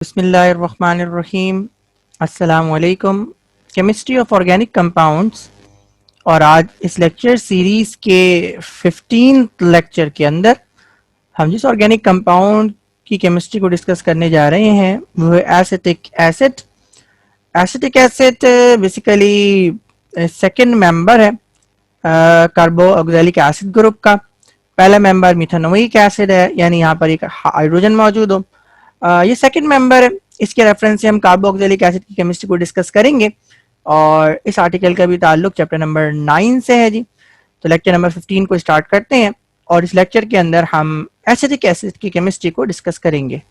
बिस्मिल्लाहिर्रहमानिर्रहीम। अस्सलाम वालेकुम। केमिस्ट्री ऑफ ऑर्गेनिक कंपाउंड्स और आज इस लेक्चर सीरीज के 15th लेक्चर के अंदर हम जिस ऑर्गेनिक कंपाउंड की केमिस्ट्री को डिस्कस करने जा रहे हैं वो है acetic acid. Acetic acid basically second member है कार्बोक्सिलिक एसिड ग्रुप का। पहला मेंबर मिथानोइक एसिड है, यानी यहाँ पर एक हाइड्रोजन मौजूद हो। ये सेकंड मेंबर है। इसके रेफरेंस से हम कार्बोक्सिलिक एसिड की केमिस्ट्री को डिस्कस करेंगे और इस आर्टिकल का भी ताल्लुक चैप्टर नंबर 9 से है जी। तो लेक्चर नंबर 15 को स्टार्ट करते हैं और इस लेक्चर के अंदर हम एसिटिक एसिड की केमिस्ट्री को डिस्कस करेंगे।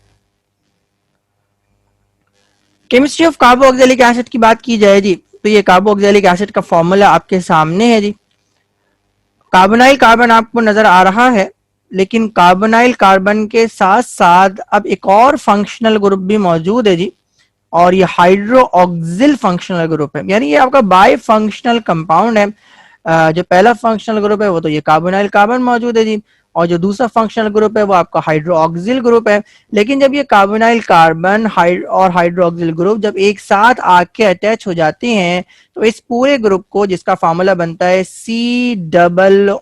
केमिस्ट्री ऑफ कार्बोक्सिलिक एसिड की बात की जाए जी, तो ये कार्बोक्सिलिक एसिड का फॉर्मूला आपके सामने है जी। कार्बोनाइल कार्बन आपको नजर आ रहा है, लेकिन कार्बोनाइल कार्बन के साथ साथ अब एक और फंक्शनल ग्रुप भी मौजूद है जी, और ये हाइड्रोक्सिल फंक्शनल ग्रुप है, यानी ये आपका बाई फंक्शनल कंपाउंड है। जो पहला फंक्शनल ग्रुप है वो तो ये कार्बोनाइल कार्बन मौजूद है जी, और जो दूसरा फंक्शनल ग्रुप है वो आपका हाइड्रोक्सिल ग्रुप है। लेकिन जब ये कार्बोनाइल कार्बन और हाइड्रोक्सिल ग्रुप जब एक साथ आके अटैच हो जाते हैं तो इस पूरे ग्रुप को, जिसका फार्मूला बनता है COOH,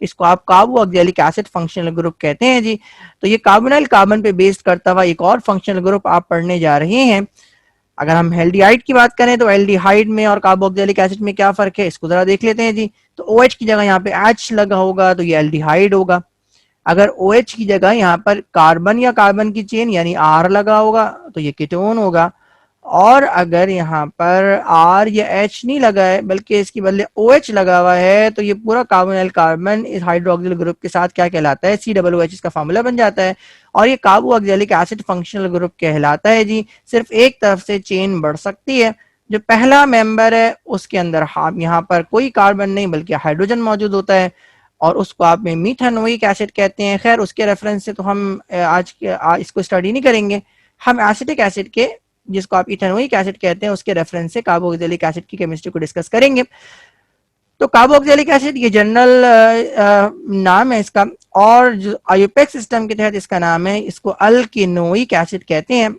इसको आप कार्बोक्सिलिक एसिड फंक्शनल ग्रुप कहते हैं जी। तो ये कार्बोनाइल कार्बन पे बेस्ड करता हुआ एक और फंक्शनल ग्रुप आप पढ़ने जा रहे हैं। अगर हम एल्डिहाइड की बात करें तो एल्डिहाइड में और कार्बोक्सिलिक एसिड में क्या फर्क है इसको जरा देख लेते हैं जी। तो OH की जगह यहाँ पे H लगा होगा तो ये एल्डिहाइड होगा। अगर OH की जगह यहाँ पर कार्बन या कार्बन की चेन यानी R लगा होगा तो ये कीटोन होगा। और अगर यहाँ पर R या H नहीं लगा है बल्कि इसके बदले OH लगा हुआ है तो ये पूरा कार्बोनाइल कार्बन इस हाइड्रोक्सिल ग्रुप के साथ क्या कहलाता है, COOH, इसका फार्मूला बन जाता है और ये कार्बोक्सिलिक एसिड फंक्शनल ग्रुप कहलाता है जी। सिर्फ एक तरफ से चेन बढ़ सकती है। जो पहला मेंबर है उसके अंदर यहाँ पर कोई कार्बन नहीं बल्कि हाइड्रोजन मौजूद होता है और उसको आप में मीथानोइक एसिड कहते हैं। खैर उसके रेफरेंस से तो हम इसको स्टडी नहीं करेंगे। हम एसिटिक एसिड के, जिसको आप इथेनोइक एसिड कहते हैं, उसके रेफरेंस से कार्बोक्सिलिक एसिड की केमिस्ट्री को डिस्कस करेंगे। तो कार्बोक्सिलिक एसिड ये जनरल नाम है इसका, और जो आईयूपैक्स सिस्टम के तहत इसका नाम है, इसको अल्केनोइक एसिड कहते हैं।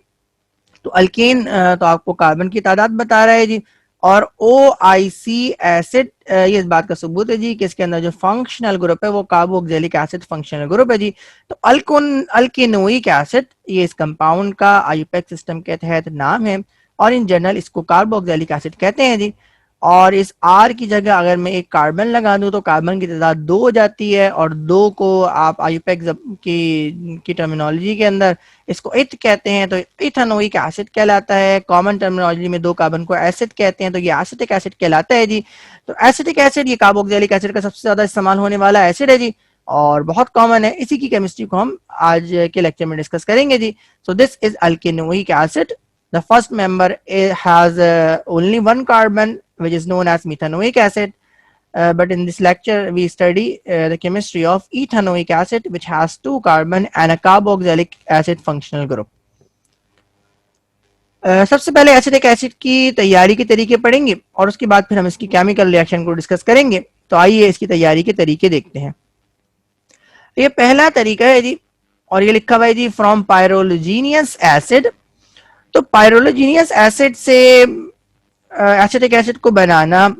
तो अल्केन तो आपको कार्बन की तादाद बता रहा है जी, और OIC एसिड ये इस बात का सबूत है जी कि इसके अंदर जो फंक्शनल ग्रुप है वो कार्बोक्सिलिक एसिड फंक्शनल ग्रुप है जी। तो अल्केनोइक एसिड ये इस कंपाउंड का आईयूपैक्स सिस्टम के तहत नाम है और इन जनरल इसको कार्बोक्सिलिक एसिड कहते हैं जी। और इस R की जगह अगर मैं एक कार्बन लगा दूं तो कार्बन की तादाद 2 हो जाती है, और 2 को आप आईयूपैक्स की टर्मिनोलॉजी के अंदर इसको इथ कहते हैं, तो इथेनोइक एसिड कहलाता है। कॉमन टर्मिनोलॉजी में 2 कार्बन को एसिड कहते हैं, तो ये एसिटिक एसिड कहलाता है जी। तो एसिटिक एसिड ये कार्बोक्सिलिक एसिड का सबसे ज्यादा इस्तेमाल होने वाला एसिड है जी, और बहुत कॉमन है। इसी की केमिस्ट्री को हम आज के लेक्चर में डिस्कस करेंगे जी। So this is alkanoic acid. The first member has only one carbon, which is known as methanoic acid. But in this lecture, we study the chemistry of ethanoic acid, which has 2 carbon and a carboxylic acid functional group. सबसे पहले acetic acid की तैयारी के तरीके पढ़ेंगे और उसके बाद फिर हम इसकी केमिकल रिएक्शन को डिस्कस करेंगे। तो आइए इसकी तैयारी के तरीके देखते हैं। ये पहला तरीका है जी, और ये लिखा हुआ है जी फ्रॉम पायरोलोजीनियस एसिड। तो पायरोलोजीनियस एसिड से एसिटिक एसिड को बनाना,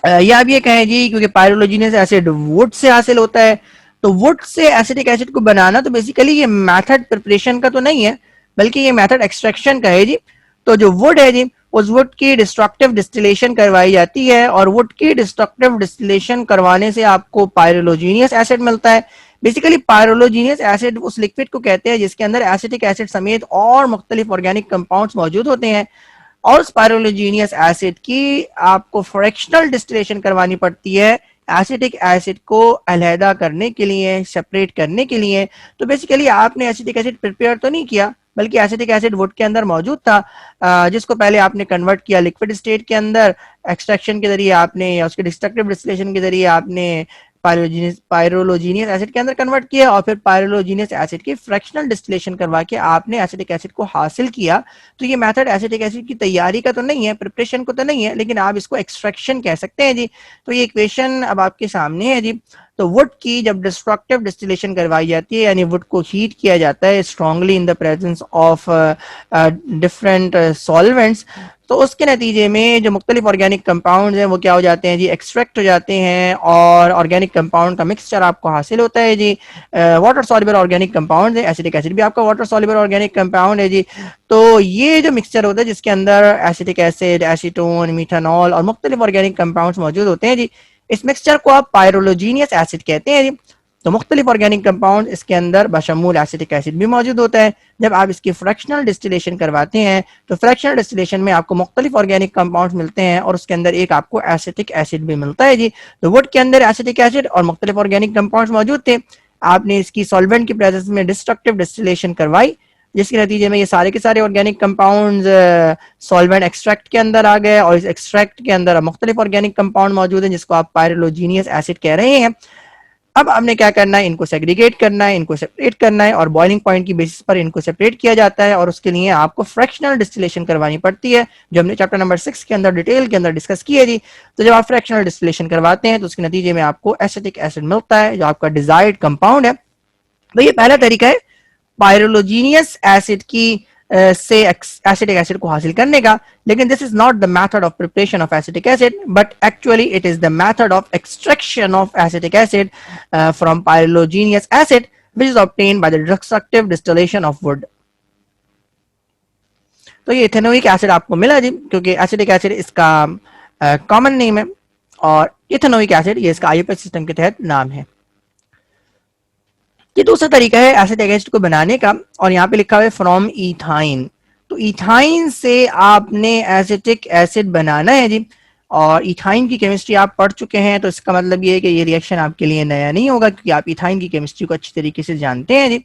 या आप ये कहें जी क्योंकि पायरोलोजीनियस एसिड वुड से हासिल होता है, तो वुड से एसिटिक एसिड को बनाना, तो बेसिकली ये मेथड प्रिपरेशन का तो नहीं है बल्कि ये मेथड एक्सट्रैक्शन का है जी। तो जो वुड है जी, उस वुड की डिस्ट्रक्टिव डिस्टिलेशन करवाई जाती है, और वुड की डिस्ट्रक्टिव डिस्टिलेशन करवाने से आपको पायरोलोजीनियस एसिड मिलता है। बेसिकली पायरोलोजीनियस एसिड उस लिक्विड को कहते हैं जिसके अंदर एसिटिक एसिड समेत और मुख्तलिफ ऑर्गेनिक कंपाउंड्स मौजूद होते हैं, और उस पायरोलोजीनियस एसिड की आपको फ्रैक्शनल डिस्टिलेशन करवानी पड़ती है एसिटिक एसिड को अलहदा करने के लिए, सेपरेट करने के लिए। तो बेसिकली आपने एसिटिक एसिड प्रिपेयर तो नहीं किया बल्कि एसिटिक एसिड वुड के अंदर मौजूद था, जिसको पहले आपने कन्वर्ट किया लिक्विड स्टेट के अंदर एक्सट्रैक्शन के जरिए आपने, या उसके डिस्ट्रक्टिव डिस्टिलेशन के जरिए आपने पायरोलोजीनियस एसिड के अंदर कन्वर्ट किया और फिर पायरोलोजीनियस एसिड की फ्रैक्शनल डिस्टिलेशन करवा के आपने एसिटिक एसिड को हासिल किया। तो ये मेथड एसिटिक एसिड की तैयारी का तो नहीं है, प्रिपरेशन को तो नहीं है, लेकिन आप इसको एक्सट्रैक्शन कह सकते हैं जी। तो ये इक्वेशन अब आपके सामने है जी। तो वुड की जब डिस्ट्रक्टिव डिस्टिलेशन करवाई जाती है, यानी वुड को हीट किया जाता है strongly in the presence of different solvents, तो उसके नतीजे में जो मुख्तलिफ ऑर्गेनिक कंपाउंड हैं वो क्या हो जाते हैं जी, एक्सट्रैक्ट हो जाते हैं और ऑर्गेनिक कंपाउंड का मिक्सचर आपको हासिल होता है जी। वाटर सॉल्युबल ऑर्गेनिक कंपाउंड है, एसिटिक एसिड भी आपका वाटर सॉल्युबल ऑर्गेनिक कंपाउंड है जी। तो ये जो मिक्सचर होता है जिसके अंदर एसिटिक एसिड, एसीटोन, मीथानॉल और मुख्तलिफ ऑर्गेनिक कंपाउंड मौजूद होते हैं जी, इस मिक्सचर को आप पायरोलोजीनियस एसिड कहते हैं जी। तो मुख्तलिफ ऑर्गेनिक कंपाउंड इसके अंदर बशमूल एसिटिक एसिड भी मौजूद होता है। जब आप इसकी फ्रैक्शनल डिस्टिलेशन करवाते हैं तो फ्रैक्शनल डिस्टिलेशन में आपको मुख्तलिफ ऑर्गेनिक कंपाउंड मिलते हैं और उसके अंदर एक आपको एसिटिक एसिड भी मिलता है जी। तो वुड के अंदर एसिटिक एसिड और मुख्तलिफ ऑर्गेनिक कंपाउंड मौजूद थे, आपने इसकी सॉल्वेंट की प्रेजेंस में डिस्ट्रक्टिव डिस्टिलेशन करवाई, जिसके नतीजे में ये सारे के सारे ऑर्गेनिक कंपाउंड्स सॉल्वेंट एक्सट्रैक्ट के अंदर आ गए और इस एक्सट्रैक्ट के अंदर मुख्तलिफ ऑर्गेनिक कंपाउंड मौजूद हैं जिसको आप पायरोलोजीनियस एसिड कह रहे हैं। अब हमने क्या करना है, इनको सेग्रीगेट करना है, इनको सेपरेट करना है और बॉइलिंग पॉइंट की बेसिस पर इनको सेपरेट किया जाता है और उसके लिए आपको फ्रैक्शनल डिस्टिलेशन करवानी पड़ती है, जो हमने चैप्टर नंबर 6 के अंदर डिटेल के अंदर डिस्कस की है जी। तो जब आप फ्रैक्शनल डिस्टिलेशन करवाते हैं तो उसके नतीजे में आपको एसिटिक एसिड मिलता है जो आपका डिजायर्ड कंपाउंड है। तो ये पहला तरीका है पायरोलोजीनियस एसिड की से एसिटिक एसिड को हासिल करने का, लेकिन this is not the method of preparation of acetic acid but actually it is the method of extraction of acetic acid from pyroligneous acid which is obtained by the destructive distillation of wood. तो ये ethanoic acid आपको मिला जी, क्योंकि acetic acid इसका common name है और ethanoic acid ये इसका आईयूपीएच सिस्टम के तहत नाम है। ये दूसरा तरीका है एसिटिक एसिड को बनाने का और यहाँ पे लिखा हुआ है फ्रॉम इथाइन। तो इथाइन से आपने एसिटिक एसिड बनाना है जी, और इथाइन की केमिस्ट्री आप पढ़ चुके हैं तो इसका मतलब ये है कि ये रिएक्शन आपके लिए नया नहीं होगा क्योंकि आप इथाइन की केमिस्ट्री को अच्छी तरीके से जानते हैं जी।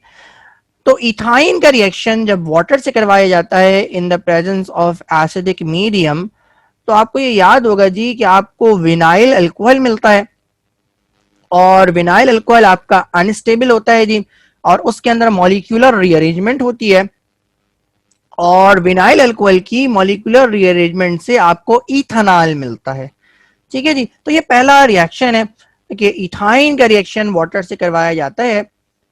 तो इथाइन का रिएक्शन जब वाटर से करवाया जाता है in the presence of acidic medium, तो आपको ये याद होगा जी कि आपको विनाइल अल्कोहल मिलता है और विनाइल अल्कोहल आपका अनस्टेबल होता है जी और उसके अंदर मॉलिक्यूलर रीअरेंजमेंट होती है और विनाइल अल्कोहल की मॉलिक्यूलर रीअरेंजमेंट से आपको इथेनॉल मिलता है। ठीक है जी। तो ये पहला रिएक्शन है कि इथाइन का रिएक्शन वाटर से करवाया जाता है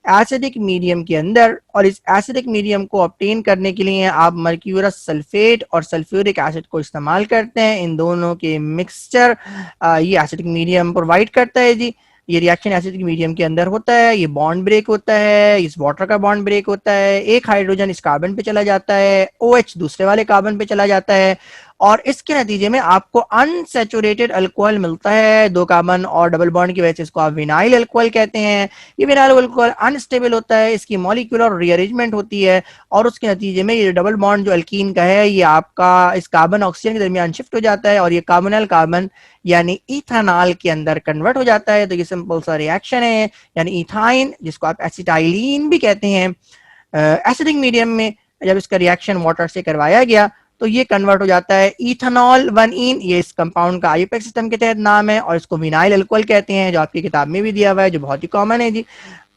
एसिडिक मीडियम के अंदर और इस एसिडिक मीडियम को ऑब्टेन करने के लिए आप मर्क्यूरस सल्फेट और सल्फ्यूरिक एसिड को इस्तेमाल करते हैं। इन दोनों के मिक्सचर ये एसिडिक मीडियम प्रोवाइड करता है जी। ये रिएक्शन एसिडिक मीडियम के अंदर होता है, ये बॉन्ड ब्रेक होता है, इस वाटर का बॉन्ड ब्रेक होता है, एक हाइड्रोजन इस कार्बन पे चला जाता है, OH दूसरे वाले कार्बन पे चला जाता है और इसके नतीजे में आपको अनसैचुरेटेड अल्कोहल मिलता है। 2 कार्बन और डबल बॉन्ड की वजह से इसको आप विनाइल अल्कोहल कहते हैं। ये विनाइल अल्कोहल अनस्टेबल होता है, इसकी मॉलिक्यूलर रीअरेंजमेंट होती है और उसके नतीजे में ये डबल बॉन्ड जो अल्कीन का है ये आपका इस कार्बन ऑक्सीजन के दरमियान शिफ्ट हो जाता है और ये कार्बोनिल कार्बन यानी इथेनॉल के अंदर कन्वर्ट हो जाता है। तो ये सिंपल सा रिएक्शन है, यानी इथाइन जिसको आप एसिटाइलिन भी कहते हैं, एसिडिक मीडियम में जब इसका रिएक्शन वाटर से करवाया गया तो ये कन्वर्ट हो जाता है इथेनॉल 1-इन, ये इस कंपाउंड का आईयूपीएच सिस्टम के तहत नाम है और इसको विनाइल अल्कोहल कहते हैं जो आपकी किताब में भी दिया हुआ है, जो बहुत ही कॉमन है जी।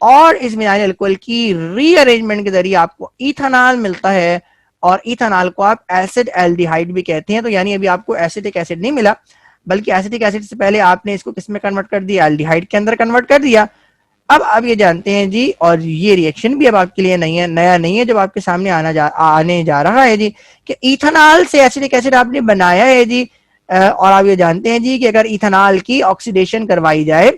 और इस विनाइल अल्कोहल की रीअरेंजमेंट के जरिए आपको इथेनॉल मिलता है और इथेनॉल को आप एसिड एल्डिहाइड भी कहते हैं। तो यानी अभी आपको एसिटिक एसिड नहीं मिला, बल्कि एसिटिक एसिड से पहले आपने इसको किस में कन्वर्ट कर दिया, एल्डिहाइड के अंदर कन्वर्ट कर दिया। अब आप ये जानते हैं जी, और ये रिएक्शन भी अब आपके लिए नहीं है, नया नहीं है, जब आपके सामने आने जा रहा है जी, कि इथेनॉल से एसिटिक एसिड आपने बनाया है जी। और आप ये जानते हैं जी कि अगर इथेनॉल की ऑक्सीडेशन करवाई जाए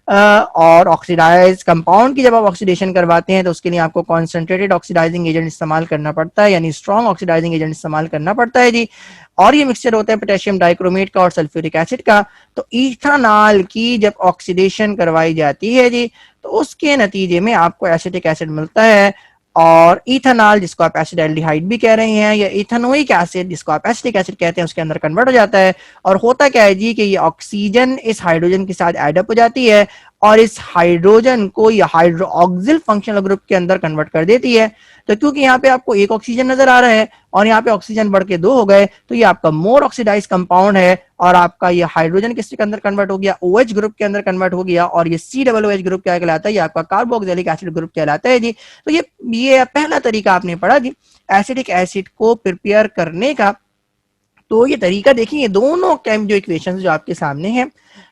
और ऑक्सीडाइज कंपाउंड की जब आप ऑक्सीडेशन करवाते हैं तो उसके लिए आपको कॉन्सेंट्रेटेड ऑक्सीडाइजिंग एजेंट इस्तेमाल करना पड़ता है, यानी स्ट्रॉन्ग ऑक्सीडाइजिंग एजेंट इस्तेमाल करना पड़ता है जी। और ये मिक्सचर होता है पोटेशियम डाइक्रोमेट का और सल्फ्यूरिक एसिड का। तो इथेनॉल की जब ऑक्सीडेशन करवाई जाती है जी तो उसके नतीजे में आपको एसिटिक एसिड मिलता है और इथेनॉल जिसको आप एसिड एल्डिहाइड भी कह रहे हैं या इथेनोइक एसिड जिसको आप एसिटिक एसिड कहते हैं उसके अंदर कन्वर्ट हो जाता है। और होता क्या है जी कि ये ऑक्सीजन इस हाइड्रोजन के साथ एडअप हो जाती है और इस हाइड्रोजन को ये हाइड्रोक्सिल फंक्शनल ग्रुप के अंदर कन्वर्ट कर देती है। तो क्योंकि यहाँ पे आपको एक ऑक्सीजन नजर आ रहा है और यहाँ पे ऑक्सीजन बढ़ के 2 हो गए, तो ये आपका मोर ऑक्सीडाइज कंपाउंड है और आपका ये हाइड्रोजन किसके अंदर कन्वर्ट हो गया, OH ग्रुप के अंदर कन्वर्ट हो गया और ये COOH ग्रुप क्या कहलाता है, ये आपका कार्बोक्सिलिक एसिड ग्रुप कहलाता है जी। तो ये पहला तरीका आपने पढ़ा जी एसिडिक एसिड को प्रिपेयर करने का। तो ये तरीका देखिए, ये दोनों जो इक्वेशंस जो आपके सामने हैं,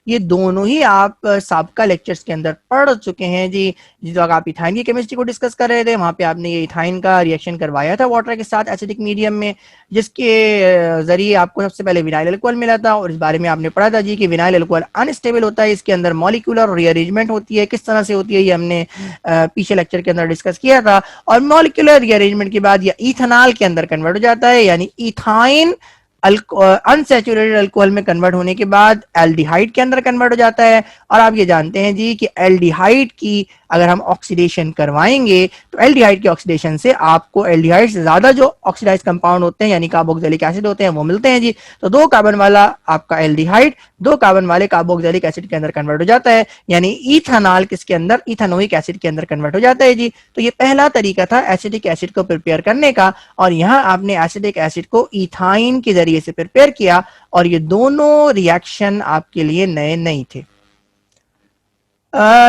ये दोनों ही आप साबका लेक्चर्स के अंदर पढ़ चुके हैं जी। जिस वक्त आप इथाइन की केमिस्ट्री को डिस्कस कर रहे थे, वहां पे आपने ये इथाइन का रिएक्शन करवाया था वाटर के साथ एसिडिक मीडियम में, जिसके जरिए आपको सबसे पहले विनाइल अल्कोहल मिला था और इस बारे में आपने पढ़ा था जी कि विनाइल अल्कोहल अनस्टेबल होता है, इसके अंदर मॉलिक्यूलर रीअरेंजमेंट होती है। किस तरह से होती है ये हमने पीछे लेक्चर के अंदर डिस्कस किया था। और मॉलिक्यूलर रीअरेंजमेंट के बाद ये इथेनॉल के अंदर कन्वर्ट हो जाता है, यानी इथाइन अनसैचुरेटेड अल्कोहल में कन्वर्ट होने के बाद एल्डिहाइड के अंदर कन्वर्ट हो जाता है। और आप ये जानते हैं जी कि एल्डिहाइड की अगर हम ऑक्सीडेशन करवाएंगे तो एल्डिहाइड के ऑक्सीडेशन से आपको एल्डिहाइड से ज्यादा जो ऑक्सीडाइज कंपाउंड होते हैं यानी कार्बोक्सिलिक एसिड होते हैं वो मिलते हैं जी। तो 2 कार्बन वाला आपका एल्डिहाइड 2 कार्बन वाले कार्बोक्सिलिक एसिड के अंदर कन्वर्ट हो जाता है, यानी इथेनॉल किसके अंदर, इथेनोइक एसिड के अंदर कन्वर्ट हो जाता है जी। तो ये पहला तरीका था एसिडिक एसिड को प्रिपेयर करने का और यहाँ आपने एसिडिक एसिड को इथाइन के जरिए से प्रिपेयर किया और ये दोनों रिएक्शन आपके लिए नए नहीं थे।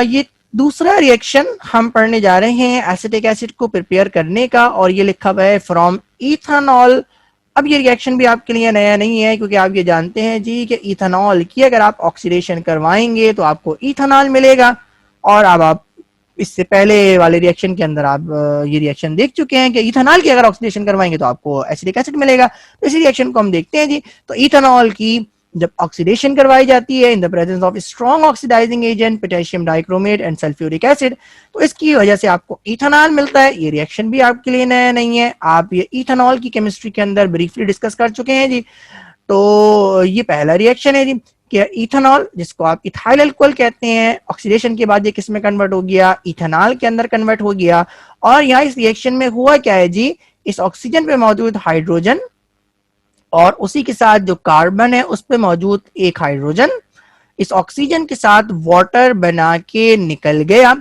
ये दूसरा रिएक्शन हम पढ़ने जा रहे हैं एसिटिक एसिड को प्रिपेयर करने का और ये लिखा हुआ है फ्रॉम इथेनॉल। अब ये रिएक्शन भी आपके लिए नया नहीं है क्योंकि आप ये जानते हैं जी कि इथेनॉल की अगर आप ऑक्सीडेशन करवाएंगे तो आपको इथेनॉल मिलेगा। और अब आप इससे पहले वाले रिएक्शन के अंदर आप ये रिएक्शन देख चुके हैं कि इथेनॉल की अगर ऑक्सीडेशन करवाएंगे तो आपको एसिटिक एसिड मिलेगा। तो इसी रिएक्शन को हम देखते हैं जी। तो इथेनॉल की जब ऑक्सीडेशन करवाई जाती है in the presence of strong oxidising agent potassium dichromate and sulphuric acid, तो इसकी वजह से आपको इथेनॉल मिलता है। ये रिएक्शन भी आपके लिए नया नहीं है, आप ये इथेनॉल की केमिस्ट्री के अंदर ब्रीफली डिस्कस कर चुके हैं जी। तो ये पहला रिएक्शन है जी कि इथेनॉल जिसको आप इथाइल अल्कोहल कहते हैं, ऑक्सीडेशन के बाद ये किस में कन्वर्ट हो गया, इथेनॉल के अंदर कन्वर्ट हो गया। और यहाँ इस रिएक्शन में हुआ क्या है जी, इस ऑक्सीजन पे मौजूद हाइड्रोजन और उसी के साथ जो कार्बन है उस पे मौजूद एक हाइड्रोजन इस ऑक्सीजन के साथ वाटर बना के निकल गया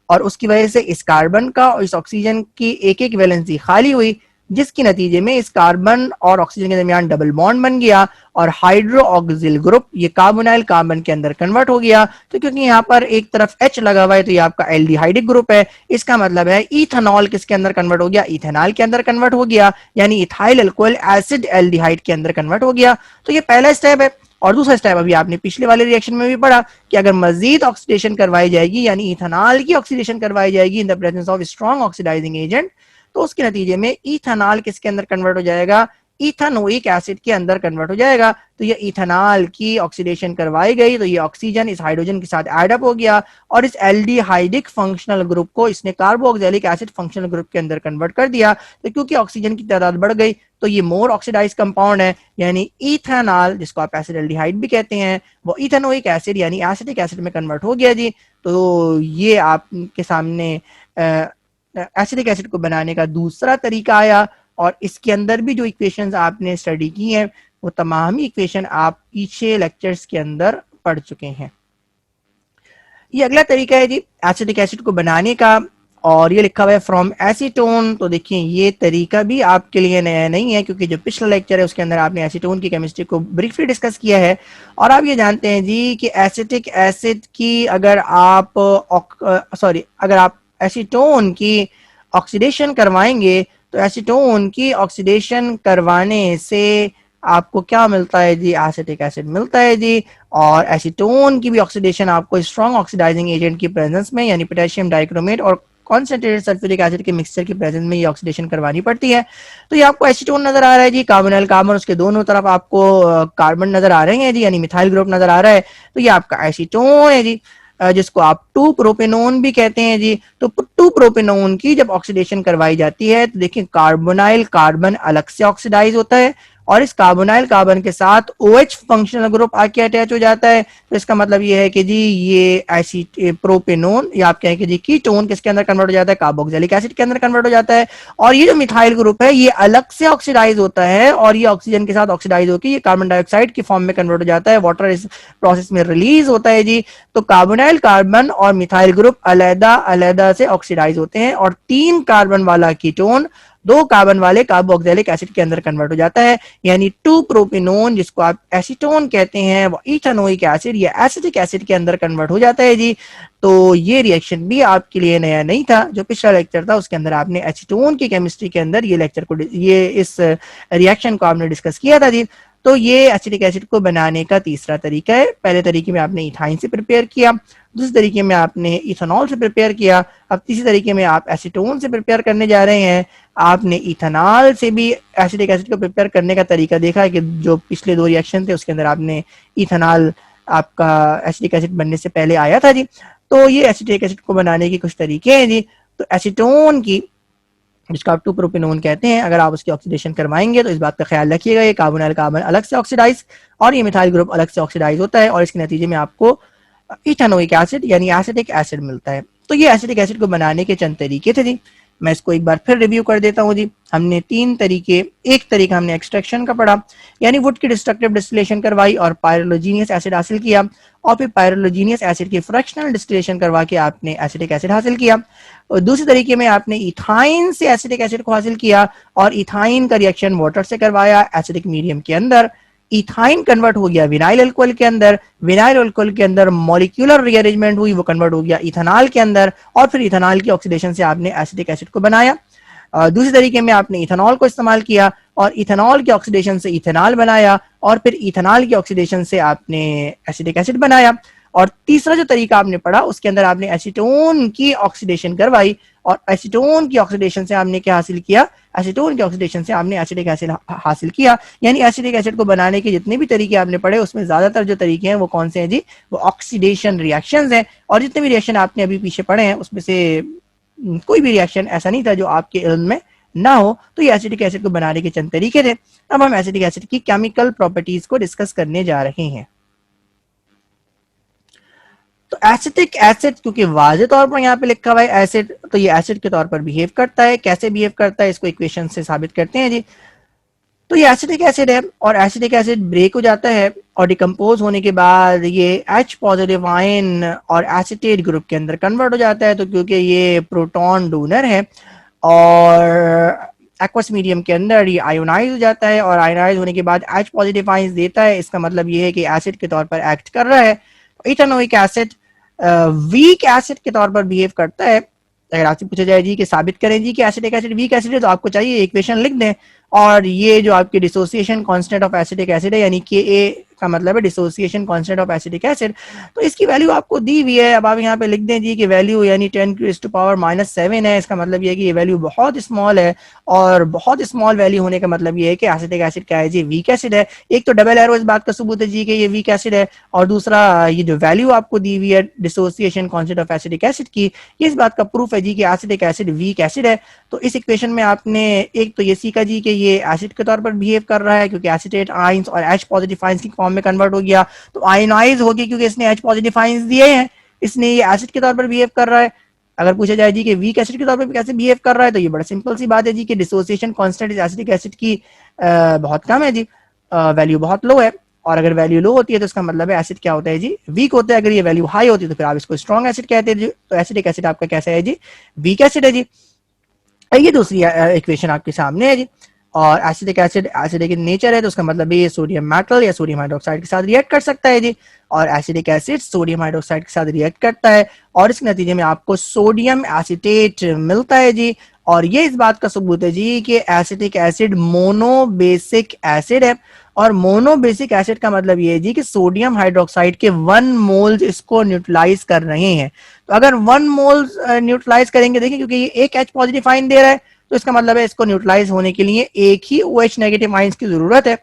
और उसकी वजह से इस कार्बन का और इस ऑक्सीजन की एक एक वैलेंसी खाली हुई, जिसके नतीजे में इस कार्बन और ऑक्सीजन के दरमियान डबल बॉन्ड बन गया और हाइड्रोक्सिल ग्रुप ये कार्बोनाइल कार्बन के अंदर कन्वर्ट हो गया। तो क्योंकि यहाँ पर एक तरफ H लगा हुआ है तो ये आपका एल्डिहाइडिक ग्रुप है, इसका मतलब है इथेनॉल किसके अंदर कन्वर्ट हो गया, इथेनॉल के अंदर कन्वर्ट हो गया, यानी इथाइल अल्कोहल एसिड एल्डिहाइड के अंदर कन्वर्ट हो गया। तो ये पहला स्टेप है। और दूसरा स्टेप अभी आपने पिछले वाले रिएक्शन में भी पढ़ा कि अगर मजीद ऑक्सीडेशन करवाई जाएगी यानी इथेनॉल की ऑक्सीडेशन करवाई जाएगी in the presence of strong oxidising agent, तो उसके नतीजे में इथेनॉल किसके अंदर कन्वर्ट हो जाएगा, इथेनोइक एसिड के अंदर कन्वर्ट हो जाएगा। तो ये इथेनॉल की ऑक्सीडेशन करवाई गई तो ये ऑक्सीजन इस हाइड्रोजन के साथ एड अप हो गया और इस एल्डिहाइडिक फंक्शनल ग्रुप को इसने कार्बोक्सिलिक एसिड फंक्शनल ग्रुप के अंदर कन्वर्ट कर दिया। तो क्योंकि ऑक्सीजन की तादाद बढ़ गई तो ये मोर ऑक्सीडाइज कंपाउंड है, यानी इथेनॉल जिसको आप एसिडल्डिहाइड भी कहते हैं वो इथेनोइक एसिड यानी एसिटिक एसिड में कन्वर्ट हो गया जी। तो ये आपके सामने एसिडिक एसिड को बनाने का दूसरा तरीका आया और इसके अंदर भी जो इक्वेशंस आपने स्टडी की हैं वो तमाम ही इक्वेशन आप पीछे लेक्चर्स के अंदर पढ़ चुके हैं। ये अगला तरीका है जी एसिडिक एसिड को बनाने का और ये लिखा हुआ है फ्रॉम एसीटोन। तो देखिए ये तरीका भी आपके लिए नया नहीं है क्योंकि जो पिछला लेक्चर है उसके अंदर आपने एसीटोन की केमिस्ट्री को ब्रीफली डिस्कस किया है। और आप ये जानते हैं जी कि एसिटिक एसिड की अगर आप एसीटोन की ऑक्सीडेशन करवाएंगे तो एसीटोन की ऑक्सीडेशन करवाने से आपको क्या मिलता है जी, एसिटिक एसिड मिलता है जी। और एसीटोन की भी ऑक्सीडेशन आपको स्ट्रॉन्ग ऑक्सीडाइजिंग एजेंट की प्रेजेंस में यानी पोटेशियम डाइक्रोमेट और कॉन्सेंट्रेटेड सल्फ्यूरिक एसिड के मिक्सचर की प्रेजेंस में ये ऑक्सीडेशन करवानी पड़ती है। तो ये आपको एसीटोन नजर आ रहा है जी, कार्बोनाइल कार्बन उसके दोनों तरफ आपको कार्बन नजर आ रहे हैं जी, यानी मिथाइल ग्रुप नजर आ रहा है। तो ये आपका एसीटोन है जी जिसको आप 2-प्रोपेनोन भी कहते हैं जी। तो 2-प्रोपेनोन की जब ऑक्सीडेशन करवाई जाती है तो देखिए कार्बोनाइल कार्बन अलग से ऑक्सीडाइज होता है और इस कार्बोनाइल कार्बन के साथ OH फंक्शनल ग्रुप आके अटैच हो जाता है। तो इसका मतलब ये है कि जी ये प्रोपेनोन या आप कहें कि जी कीटोन किसके अंदर कन्वर्ट हो जाता है, कार्बोक्सिलिक एसिड के अंदर कन्वर्ट हो जाता है। और ये जो मिथाइल ग्रुप है ये अलग से ऑक्सीडाइज होता है और ये ऑक्सीजन के साथ ऑक्सीडाइज होकर ये कार्बन डाइऑक्साइड की फॉर्म में कन्वर्ट हो जाता है, वाटर इस प्रोसेस में रिलीज होता है जी। तो कार्बोनाइल कार्बन और मिथाइल ग्रुप अलग अलग से ऑक्सीडाइज होते हैं और 3 कार्बन वाला कीटोन 2 कार्बन वाले कार्बोक्सिलिक एसिड के अंदर कन्वर्ट हो जाता है, यानी 2 प्रोपेनोन जिसको आप एसीटोन कहते हैं वो इथेनोइक एसिड या एसिटिक एसिड के अंदर कन्वर्ट हो जाता है जी। तो ये रिएक्शन भी आपके लिए नया नहीं था, जो पिछला लेक्चर था उसके अंदर आपने एसीटोन की केमिस्ट्री के अंदर ये इस रिएक्शन को आपने डिस्कस किया था जी। तो ये एसिटिक एसिड को बनाने का तीसरा तरीका है। पहले तरीके में आपने इथाइन से प्रिपेयर किया, दूसरे तरीके में आपने इथेनॉल से प्रिपेयर किया, अब तीसरे तरीके में आप एसीटोन से प्रिपेयर करने जा रहे हैं। आपने इथेनॉल से भी एसिटिक एसिड को प्रिपेयर करने का तरीका देखा है कि जो पिछले 2 रिएक्शन थे उसके अंदर आपने इथेनॉल आपका एसिटिक एसिड बनने से पहले आया था जी। तो ये एसिटिक एसिड को बनाने के कुछ तरीके हैं जी। तो एसीटोन की, जिसको आप 2 प्रोपेनोन कहते हैं, अगर आप उसकी ऑक्सीडेशन करवाएंगे तो इस बात का ख्याल रखिएगा ये कार्बोनाइल कार्बन अलग से ऑक्सीडाइज और ये मिथाइल ग्रुप अलग से ऑक्सीडाइज होता है और इसके नतीजे में आपको इथेनोइक एसिड यानी एसिटिक एसिड मिलता है। तो ये एसिटिक एसिड को बनाने के चंद तरीके थे जी। मैं इसको एक बार फिर रिव्यू कर देता हूँ जी। हमने 3 तरीके, एक तरीका हमने एक्सट्रैक्शन का पढ़ा, यानी वुड की डिस्ट्रक्टिव डिस्टिलेशन करवाई और पायरोलोजीनियस एसिड हासिल किया, और फिर पायरोलोजीनियस एसिड की फ्रैक्शनल डिस्टिलेशन करवा के आपने एसिटिक एसिड हासिल किया। और दूसरे तरीके में आपने इथाइन से एसिटिक एसिड को हासिल किया और इथाइन का रिएक्शन वाटर से करवाया एसिडिक मीडियम के अंदर। इथाइन कन्वर्ट हो गया विनाइल अल्कोहल के अंदर, विनाइल अल्कोहल के अंदर मॉलिक्यूलर रीअरेंजमेंट हुई, वो कन्वर्ट हो गया इथेनॉल के अंदर और फिर इथेनॉल की ऑक्सीडेशन से आपने एसिटिक एसिड को बनाया। दूसरे तरीके में आपने इथेनॉल को इस्तेमाल किया और इथेनॉल की ऑक्सीडेशन से इथेनॉल बनाया और फिर इथेनॉल की ऑक्सीडेशन से आपने एसिटिक एसिड बनाया। और तीसरा जो तरीका आपने पढ़ा उसके अंदर आपने एसीटोन की ऑक्सीडेशन करवाई और एसीटोन की ऑक्सीडेशन से आपने क्या हासिल किया, एसीटोन की ऑक्सीडेशन से आपने एसिटिक एसिड हासिल किया। यानी एसिटिक एसिड को बनाने के जितने भी तरीके आपने पढ़े उसमें ज्यादातर जो तरीके हैं वो कौन से हैं जी, वो ऑक्सीडेशन रिएक्शंस हैं। और जितने भी रिएक्शन आपने अभी पीछे पढ़े हैं उसमें से कोई भी रिएक्शन ऐसा नहीं था जो आपके इल्म में ना हो। तो ये एसिटिक एसिड को बनाने के चंद तरीके थे। अब हम एसिटिक एसिड की केमिकल प्रॉपर्टीज को डिस्कस करने जा रहे हैं। तो एसिटिक एसिड क्योंकि वाज़ेह तौर पर यहाँ पे लिखा हुआ है एसिड, तो ये एसिड के तौर पर बिहेव करता है। कैसे बिहेव करता है इसको इक्वेशन से साबित करते हैं जी। तो ये एसिटिक एसिड है और एसिटिक एसिड ब्रेक हो जाता है और डिकम्पोज होने के बाद ये H पॉजिटिव आयन और एसिटेट ग्रुप के अंदर कन्वर्ट हो जाता है। तो क्योंकि ये प्रोटॉन डोनर है और एक्वस मीडियम के अंदर ये आयोनाइज हो जाता है और आयोनाइज होने के बाद H पॉजिटिव आयन देता है। इसका मतलब ये है कि एसिड के तौर पर एक्ट कर रहा है। इथेनोइक एसिड वीक एसिड के तौर पर बिहेव करता है। अगर आपसे पूछा जाए जी कि साबित करें जी कि एसिटिक एसिड वीक एसिड है, तो आपको चाहिए इक्वेशन लिख दें और ये जो आपकी dissociation constant of acetic acid है यानी Ka का मतलब है dissociation constant of acetic acid, तो इसकी वैल्यू आपको दी हुई है। अब आप यहाँ पे लिख दें जी कि वैल्यू यानी 10⁻⁷ है। इसका मतलब ये है कि ये वैल्यू बहुत स्मॉल है और बहुत स्मॉल वैल्यू होने का मतलब ये है कि एसिटिक एसिड क्या है जी, वीक एसिड है। एक तो डबल एरो इस बात का सबूत है जी कि ये वीक एसिड है और दूसरा ये जो वैल्यू आपको दी हुई है dissociation constant of acetic acid की, ये इस बात का प्रूफ है जी कि एसिटिक एसिड वीक एसिड है। तो इस इक्वेशन में आपने एक तो ये सीखा जी कि ये एसिड के तौर पर बिहेव कर रहा है क्योंकि एसिटेट आयंस और H पॉजिटिव आयंस की फॉर्म में कन्वर्ट हो गया, तो आयनाइज होगी क्योंकि इसने H पॉजिटिव आयंस दिए हैं, इसने ये एसिड के तौर पर बिहेव कर रहा है। अगर पूछा जाए जी कि वीक एसिड के तौर पर कैसे बिहेव कर रहा है, तो ये बड़ा सिंपल सी बात है जी कि डिसोसिएशन कांस्टेंट एसिटिक एसिड की बहुत कम है जी, वैल्यू बहुत लो है और अगर वैल्यू लो होती है तो इसका मतलब है एसिड क्या होता है जी, वीक होता है। अगर ये वैल्यू हाई होती है तो फिर आप इसको स्ट्रॉन्ग एसिड कहते हैं जी। तो एसिडिक एसिड आपका कैसा है जी, वीक एसिड है जी। ये दूसरी इक्वेशन आपके सामने है जी। और acidic acid acidic in nature है तो उसका मतलब ये सोडियम मेटल या सोडियम हाइड्रोक्साइड के साथ रिएक्ट कर सकता है जी। और एसिडिक एसिड सोडियम हाइड्रोक्साइड के साथ रिएक्ट करता है और इसके नतीजे में आपको सोडियम एसीटेट मिलता है जी। और ये इस बात का सबूत है जी कि एसिटिक एसिड मोनोबेसिक एसिड है। और मोनोबेसिक एसिड का मतलब ये है जी कि सोडियम हाइड्रोक्साइड के 1 मोल्स इसको न्यूट्रलाइज कर रहे हैं। तो अगर 1 मोल्स न्यूट्रलाइज करेंगे, देखिए क्योंकि ये एक H पॉजिटिव आयन दे रहा है तो इसका मतलब है इसको न्यूट्रलाइज होने के लिए एक ही OH नेगेटिव आयंस की जरूरत है,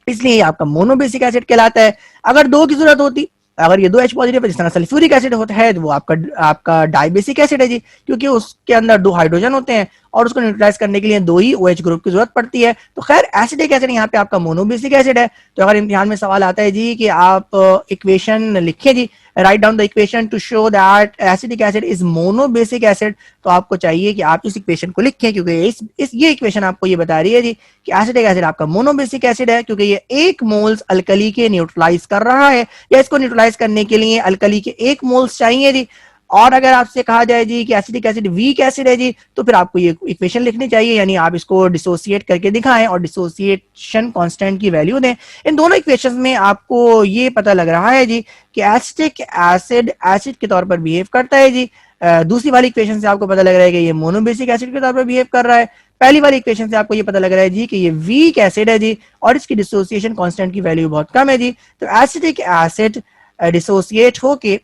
इसलिए ये आपका मोनोबेसिक एसिड कहलाता है। अगर 2 की जरूरत होती अगर ये 2H पॉजिटिव है, जिस तरह सल्फ्यूरिक एसिड होता है, तो वो आपका डाइबेसिक एसिड है जी, क्योंकि उसके अंदर 2 हाइड्रोजन होते हैं और उसको न्यूट्रलाइज करने के लिए 2 ही OH ग्रुप की जरूरत पड़ती है। तो खैर एसिडिक एसिड यहाँ पे आपका मोनोबेसिक एसिड है। तो अगर इम्तिहान में सवाल आता है जी कि आप इक्वेशन लिखें जी, write down the equation to show that acidic acid is monobasic acid, तो आपको चाहिए कि आप इस इक्वेशन को लिखें, क्योंकि ये इक्वेशन आपको ये बता रही है जी कि एसिडिक एसिड आपका मोनोबेसिक एसिड है, क्योंकि ये 1 मोल्स अल्कली के न्यूट्रलाइज कर रहा है, या इसको न्यूट्रलाइज करने के लिए अल्कली के 1 मोल्स चाहिए जी। और अगर आपसे कहा जाए जी कि एसिडिक एसिड वीक एसिड है जी, तो फिर आपको ये इक्वेशन लिखनी चाहिए, यानी आप इसको डिसोसिएट करके दिखाएं और डिसोसिएशन कांस्टेंट की वैल्यू दें। इन दोनों इक्वेशंस में आपको ये पता लग रहा है जी कि एसिटिक एसिड एसिड के तौर पर बिहेव करता है जी। दूसरी वाली इक्वेशन से आपको पता लग रहा है कि ये मोनोबेसिक एसिड के तौर पर बिहेव कर रहा है। पहली वाली इक्वेशन से आपको ये पता लग रहा है जी कि ये वीक एसिड है जी, और इसकी डिसोसिएशन कांस्टेंट की वैल्यू बहुत कम है जी। तो एसिटिक एसिड डिसोसिएट होके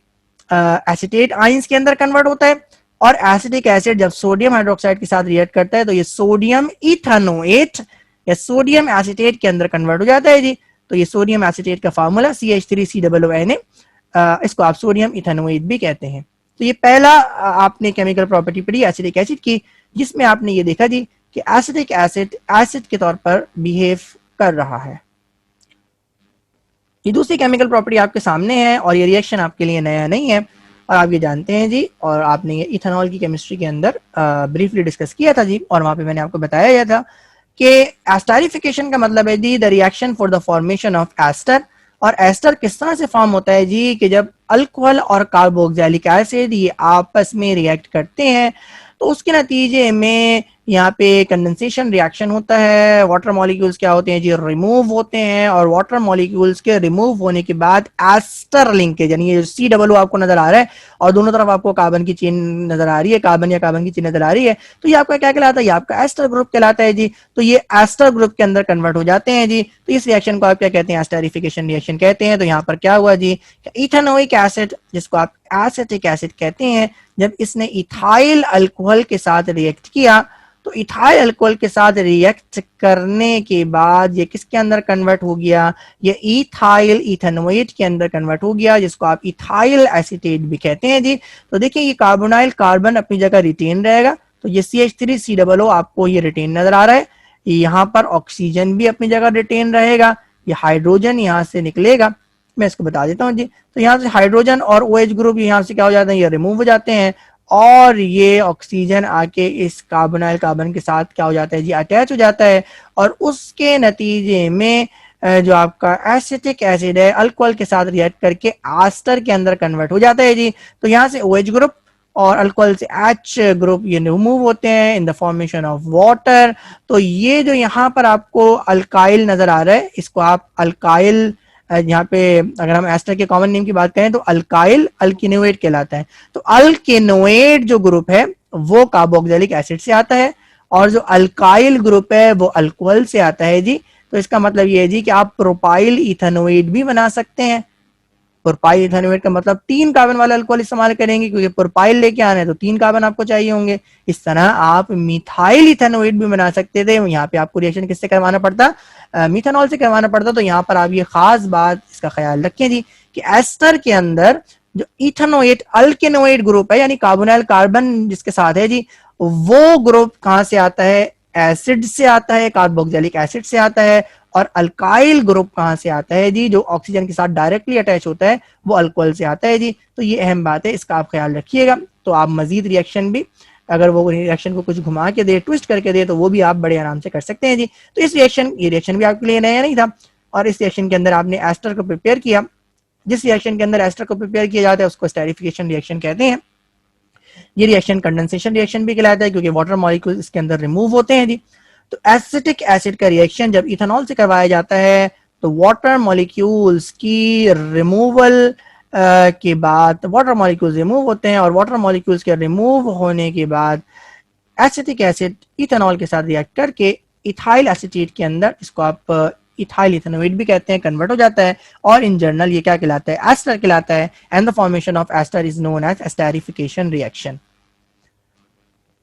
एसिटेट आयंस के अंदर कन्वर्ट होता है, और एसिटिक एसिड जब सोडियम हाइड्रोक्साइड के साथ रिएक्ट करता है तो ये सोडियम इथेनोएट या सोडियम एसिटेट के अंदर कन्वर्ट हो जाता है जी। तो ये सोडियम एसिटेट का फार्मूला CH3COONA, इसको आप सोडियम इथेनोएट भी कहते हैं। तो ये पहला आपने केमिकल प्रॉपर्टी पढ़ी एसिडिक एसिड की, जिसमें आपने ये देखा जी कि एसिडिक एसिड एसिड के तौर पर बिहेव कर रहा है। ये दूसरी केमिकल प्रॉपर्टी आपके सामने है, और ये रिएक्शन आपके लिए नया नहीं है, और आप ये जानते हैं जी, और आपने ये इथेनॉल की केमिस्ट्री के अंदर ब्रीफली डिस्कस किया था जी, और वहां पे मैंने आपको बताया गया था कि एस्टरिफिकेशन का मतलब है जी the reaction for the formation of ester. और एस्टर किस तरह से फॉर्म होता है जी कि जब अल्कोहल और कार्बोक्सिलिक एसिड ये आपस में रिएक्ट करते हैं, तो उसके नतीजे में यहाँ पे कंडेंसेशन रिएक्शन होता है, वाटर मॉलिक्यूल्स क्या होते हैं जी, रिमूव होते हैं, और वाटर मॉलिक्यूल्स के रिमूव होने के बाद एस्टर लिंकेज, यानी ये COO आपको नजर आ रहा है और दोनों तरफ आपको कार्बन की चेन नजर आ रही है, कार्बन या कार्बन की चेन नजर आ रही है, तो ये आपका क्या कहलाता है, ये आपका एस्टर ग्रुप कहलाता है जी। तो ये एस्टर ग्रुप के अंदर कन्वर्ट हो जाते हैं जी। तो इस रिएक्शन को आप क्या कहते हैं, एस्टरिफिकेशन रिएक्शन कहते हैं। तो यहाँ पर क्या हुआ जी, इथेनोइक एसिड जिसको आप एसिटिक एसिड कहते हैं, जब इसने इथाइल अल्कोहल के साथ रिएक्ट किया, तो इथाइल अल्कोहल के साथ रिएक्ट करने के बाद ये किसके अंदर कन्वर्ट हो गया, ये इथाइल इथेनोएट के अंदर कन्वर्ट हो गया, जिसको आप इथाइल एसीटेट भी कहते हैं जी। तो देखिए ये कार्बोनाइल कार्बन अपनी जगह रिटेन रहेगा, तो ये CH3COO आपको ये रिटेन नजर आ रहा है। यहाँ पर ऑक्सीजन भी अपनी जगह रिटेन रहेगा, ये हाइड्रोजन यहाँ से निकलेगा, मैं इसको बता देता हूँ जी। तो यहाँ से हाइड्रोजन और OH ग्रुप यहाँ से क्या हो जाते हैं, ये रिमूव हो जाते हैं, और ये ऑक्सीजन आके इस कार्बोनाइल कार्बन के साथ क्या हो जाता है जी, अटैच हो जाता है, और उसके नतीजे में जो आपका एसिटिक एसिड है अल्कोहल के साथ रिएक्ट करके एस्टर के अंदर कन्वर्ट हो जाता है जी। तो यहाँ से OH ग्रुप और अल्कोहल से H ग्रुप ये रिमूव होते हैं in the formation of water. तो ये जो यहाँ पर आपको अल्काइल नजर आ रहा है, इसको आप अल्काइल, यहाँ पे अगर हम एस्टर के कॉमन नेम की बात करें तो अल्काइल अल्किनोएट कहलाता है। तो अल्किनोएट जो ग्रुप है वो कार्बोक्सिलिक एसिड से आता है, और जो अल्काइल ग्रुप है वो अल्कोहल से आता है जी। तो इसका मतलब ये है जी कि आप प्रोपाइल इथेनोएट भी बना सकते हैं। प्रोपाइल इथेनोएट का मतलब 3 कार्बन वाला अल्कोहल इस्तेमाल करेंगे, क्योंकि प्रोपाइल लेके आना है तो 3 कार्बन आपको चाहिए होंगे। इस तरह आप मिथाइल इथेनोएट भी बना सकते थे। यहाँ पे आपको रिएक्शन किससे करवाना पड़ता, मिथेनॉल से करवाना पड़ता। तो यहाँ पर आप ये खास बात इसका ख्याल रखें जी कि एस्टर के अंदर जो इथेनोएट अल्केनोएट ग्रुप है, यानी कार्बोनाइल कार्बन जिसके साथ है जी, वो ग्रुप कहां से आता है, एसिड से आता है, कार्बोक्सिलिक एसिड से आता है। और अल्काइल ग्रुप कहां से आता है जी, जो ऑक्सीजन के साथ डायरेक्टली अटैच होता है वो अल्कोहल से आता है जी। तो ये अहम बात है, इसका आप ख्याल रखिएगा। तो आप मजीद रिएक्शन भी, अगर वो रिएक्शन को कुछ घुमा के दे, ट्विस्ट करके दे, तो वो भी आप बड़े आराम से कर सकते हैं जी। तो ये रिएक्शन भी आपके लिए नया नहीं था, और इस रिएक्शन के अंदर आपने एस्टर को प्रिपेयर किया। जिस रिएक्शन के अंदर एस्टर को प्रिपेयर किया जाता है उसको एस्टेरिफिकेशन रिएक्शन कहते हैं। ये रिएक्शन कंडेंसेशन रिएक्शन भी कहलाता है, क्योंकि वाटर मॉलिक्यूल इसके अंदर रिमूव होते हैं जी। तो एसिटिक एसिड का रिएक्शन जब इथेनॉल से करवाया जाता है, तो वाटर मॉलिक्यूल्स की रिमूवल के बाद वाटर मॉलिक्यूल्स रिमूव होते हैं, और वाटर मॉलिक्यूल्स के रिमूव होने के बाद एसिटिक एसिड इथेनॉल के साथ रिएक्ट करके इथाइल एसिटेट के अंदर, इसको आप इथाइल इथेनोएट भी कहते हैं, कन्वर्ट हो जाता है, और इन जनरल ये क्या कहलाता है, एस्टर कहलाता है। And the formation of ester is known as esterification reaction.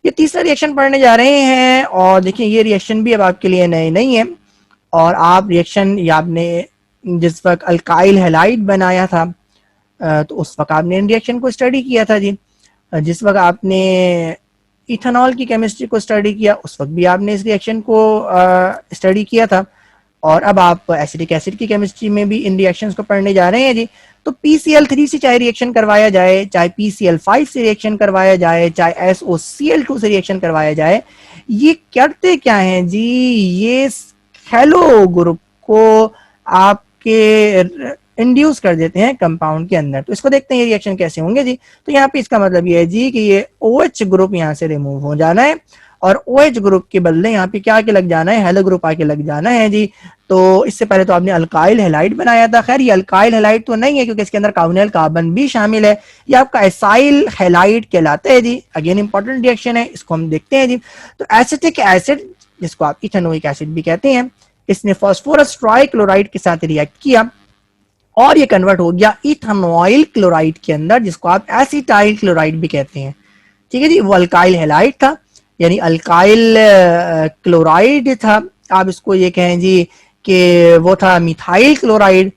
ये तीसरा रिएक्शन पढ़ने जा रहे हैं, और देखिए ये रिएक्शन भी अब आपके लिए नए नहीं है। और आप रिएक्शन, या आपने जिस वक्त अल्काइल हैलाइड बनाया था, तो उस वक्त आपने इन रिएक्शन को स्टडी किया था जी। जिस वक्त आपने इथेनॉल की केमिस्ट्री को स्टडी किया उस वक्त भी आपने इस रिएक्शन को स्टडी किया था। और अब आप एसिटिक एसिड की केमिस्ट्री में भी इन रिएक्शंस को पढ़ने जा रहे हैं जी। तो PCl3 से चाहे रिएक्शन करवाया जाए, चाहे PCl5 से रिएक्शन करवाया जाए, चाहे SOCl2 से रिएक्शन करवाया जाए, ये करते क्या हैं जी, ये हेलो ग्रुप को आपके इंड्यूस कर देते हैं कंपाउंड के अंदर। तो इसको देखते हैं ये रिएक्शन कैसे होंगे जी। तो यहाँ पे इसका मतलब ये है जी कि ये OH ग्रुप यहाँ से रिमूव हो जाना है और OH ग्रुप के बदले यहाँ पे क्या आके लग जाना है, हेलो ग्रुप आके लग जाना है जी। तो इससे पहले तो आपने अल्काइल हैलाइड बनाया था। खैर ये अल्काइल हैलाइड तो नहीं है क्योंकि इसके अंदर कार्बोनिल कार्बन भी शामिल है। ये आपका एसाइल हैलाइड कहलाता है जी। अगेन इंपॉर्टेंट रिएक्शन है, इसको हम देखते हैं जी। तो एसिटिक एसिड जिसको आप इथेनोइक एसिड भी कहते हैं, इसने फास्फोरस ट्राइक्लोराइड के साथ रिएक्ट किया और ये कन्वर्ट हो गया इथेनॉइल क्लोराइड के अंदर, जिसको आप एसिटाइल क्लोराइड भी कहते हैं। ठीक है जी। वो अल्काइल हैलाइड था, यानी अल्काइल क्लोराइड था। आप इसको ये कहें जी कि वो था मिथाइल क्लोराइड।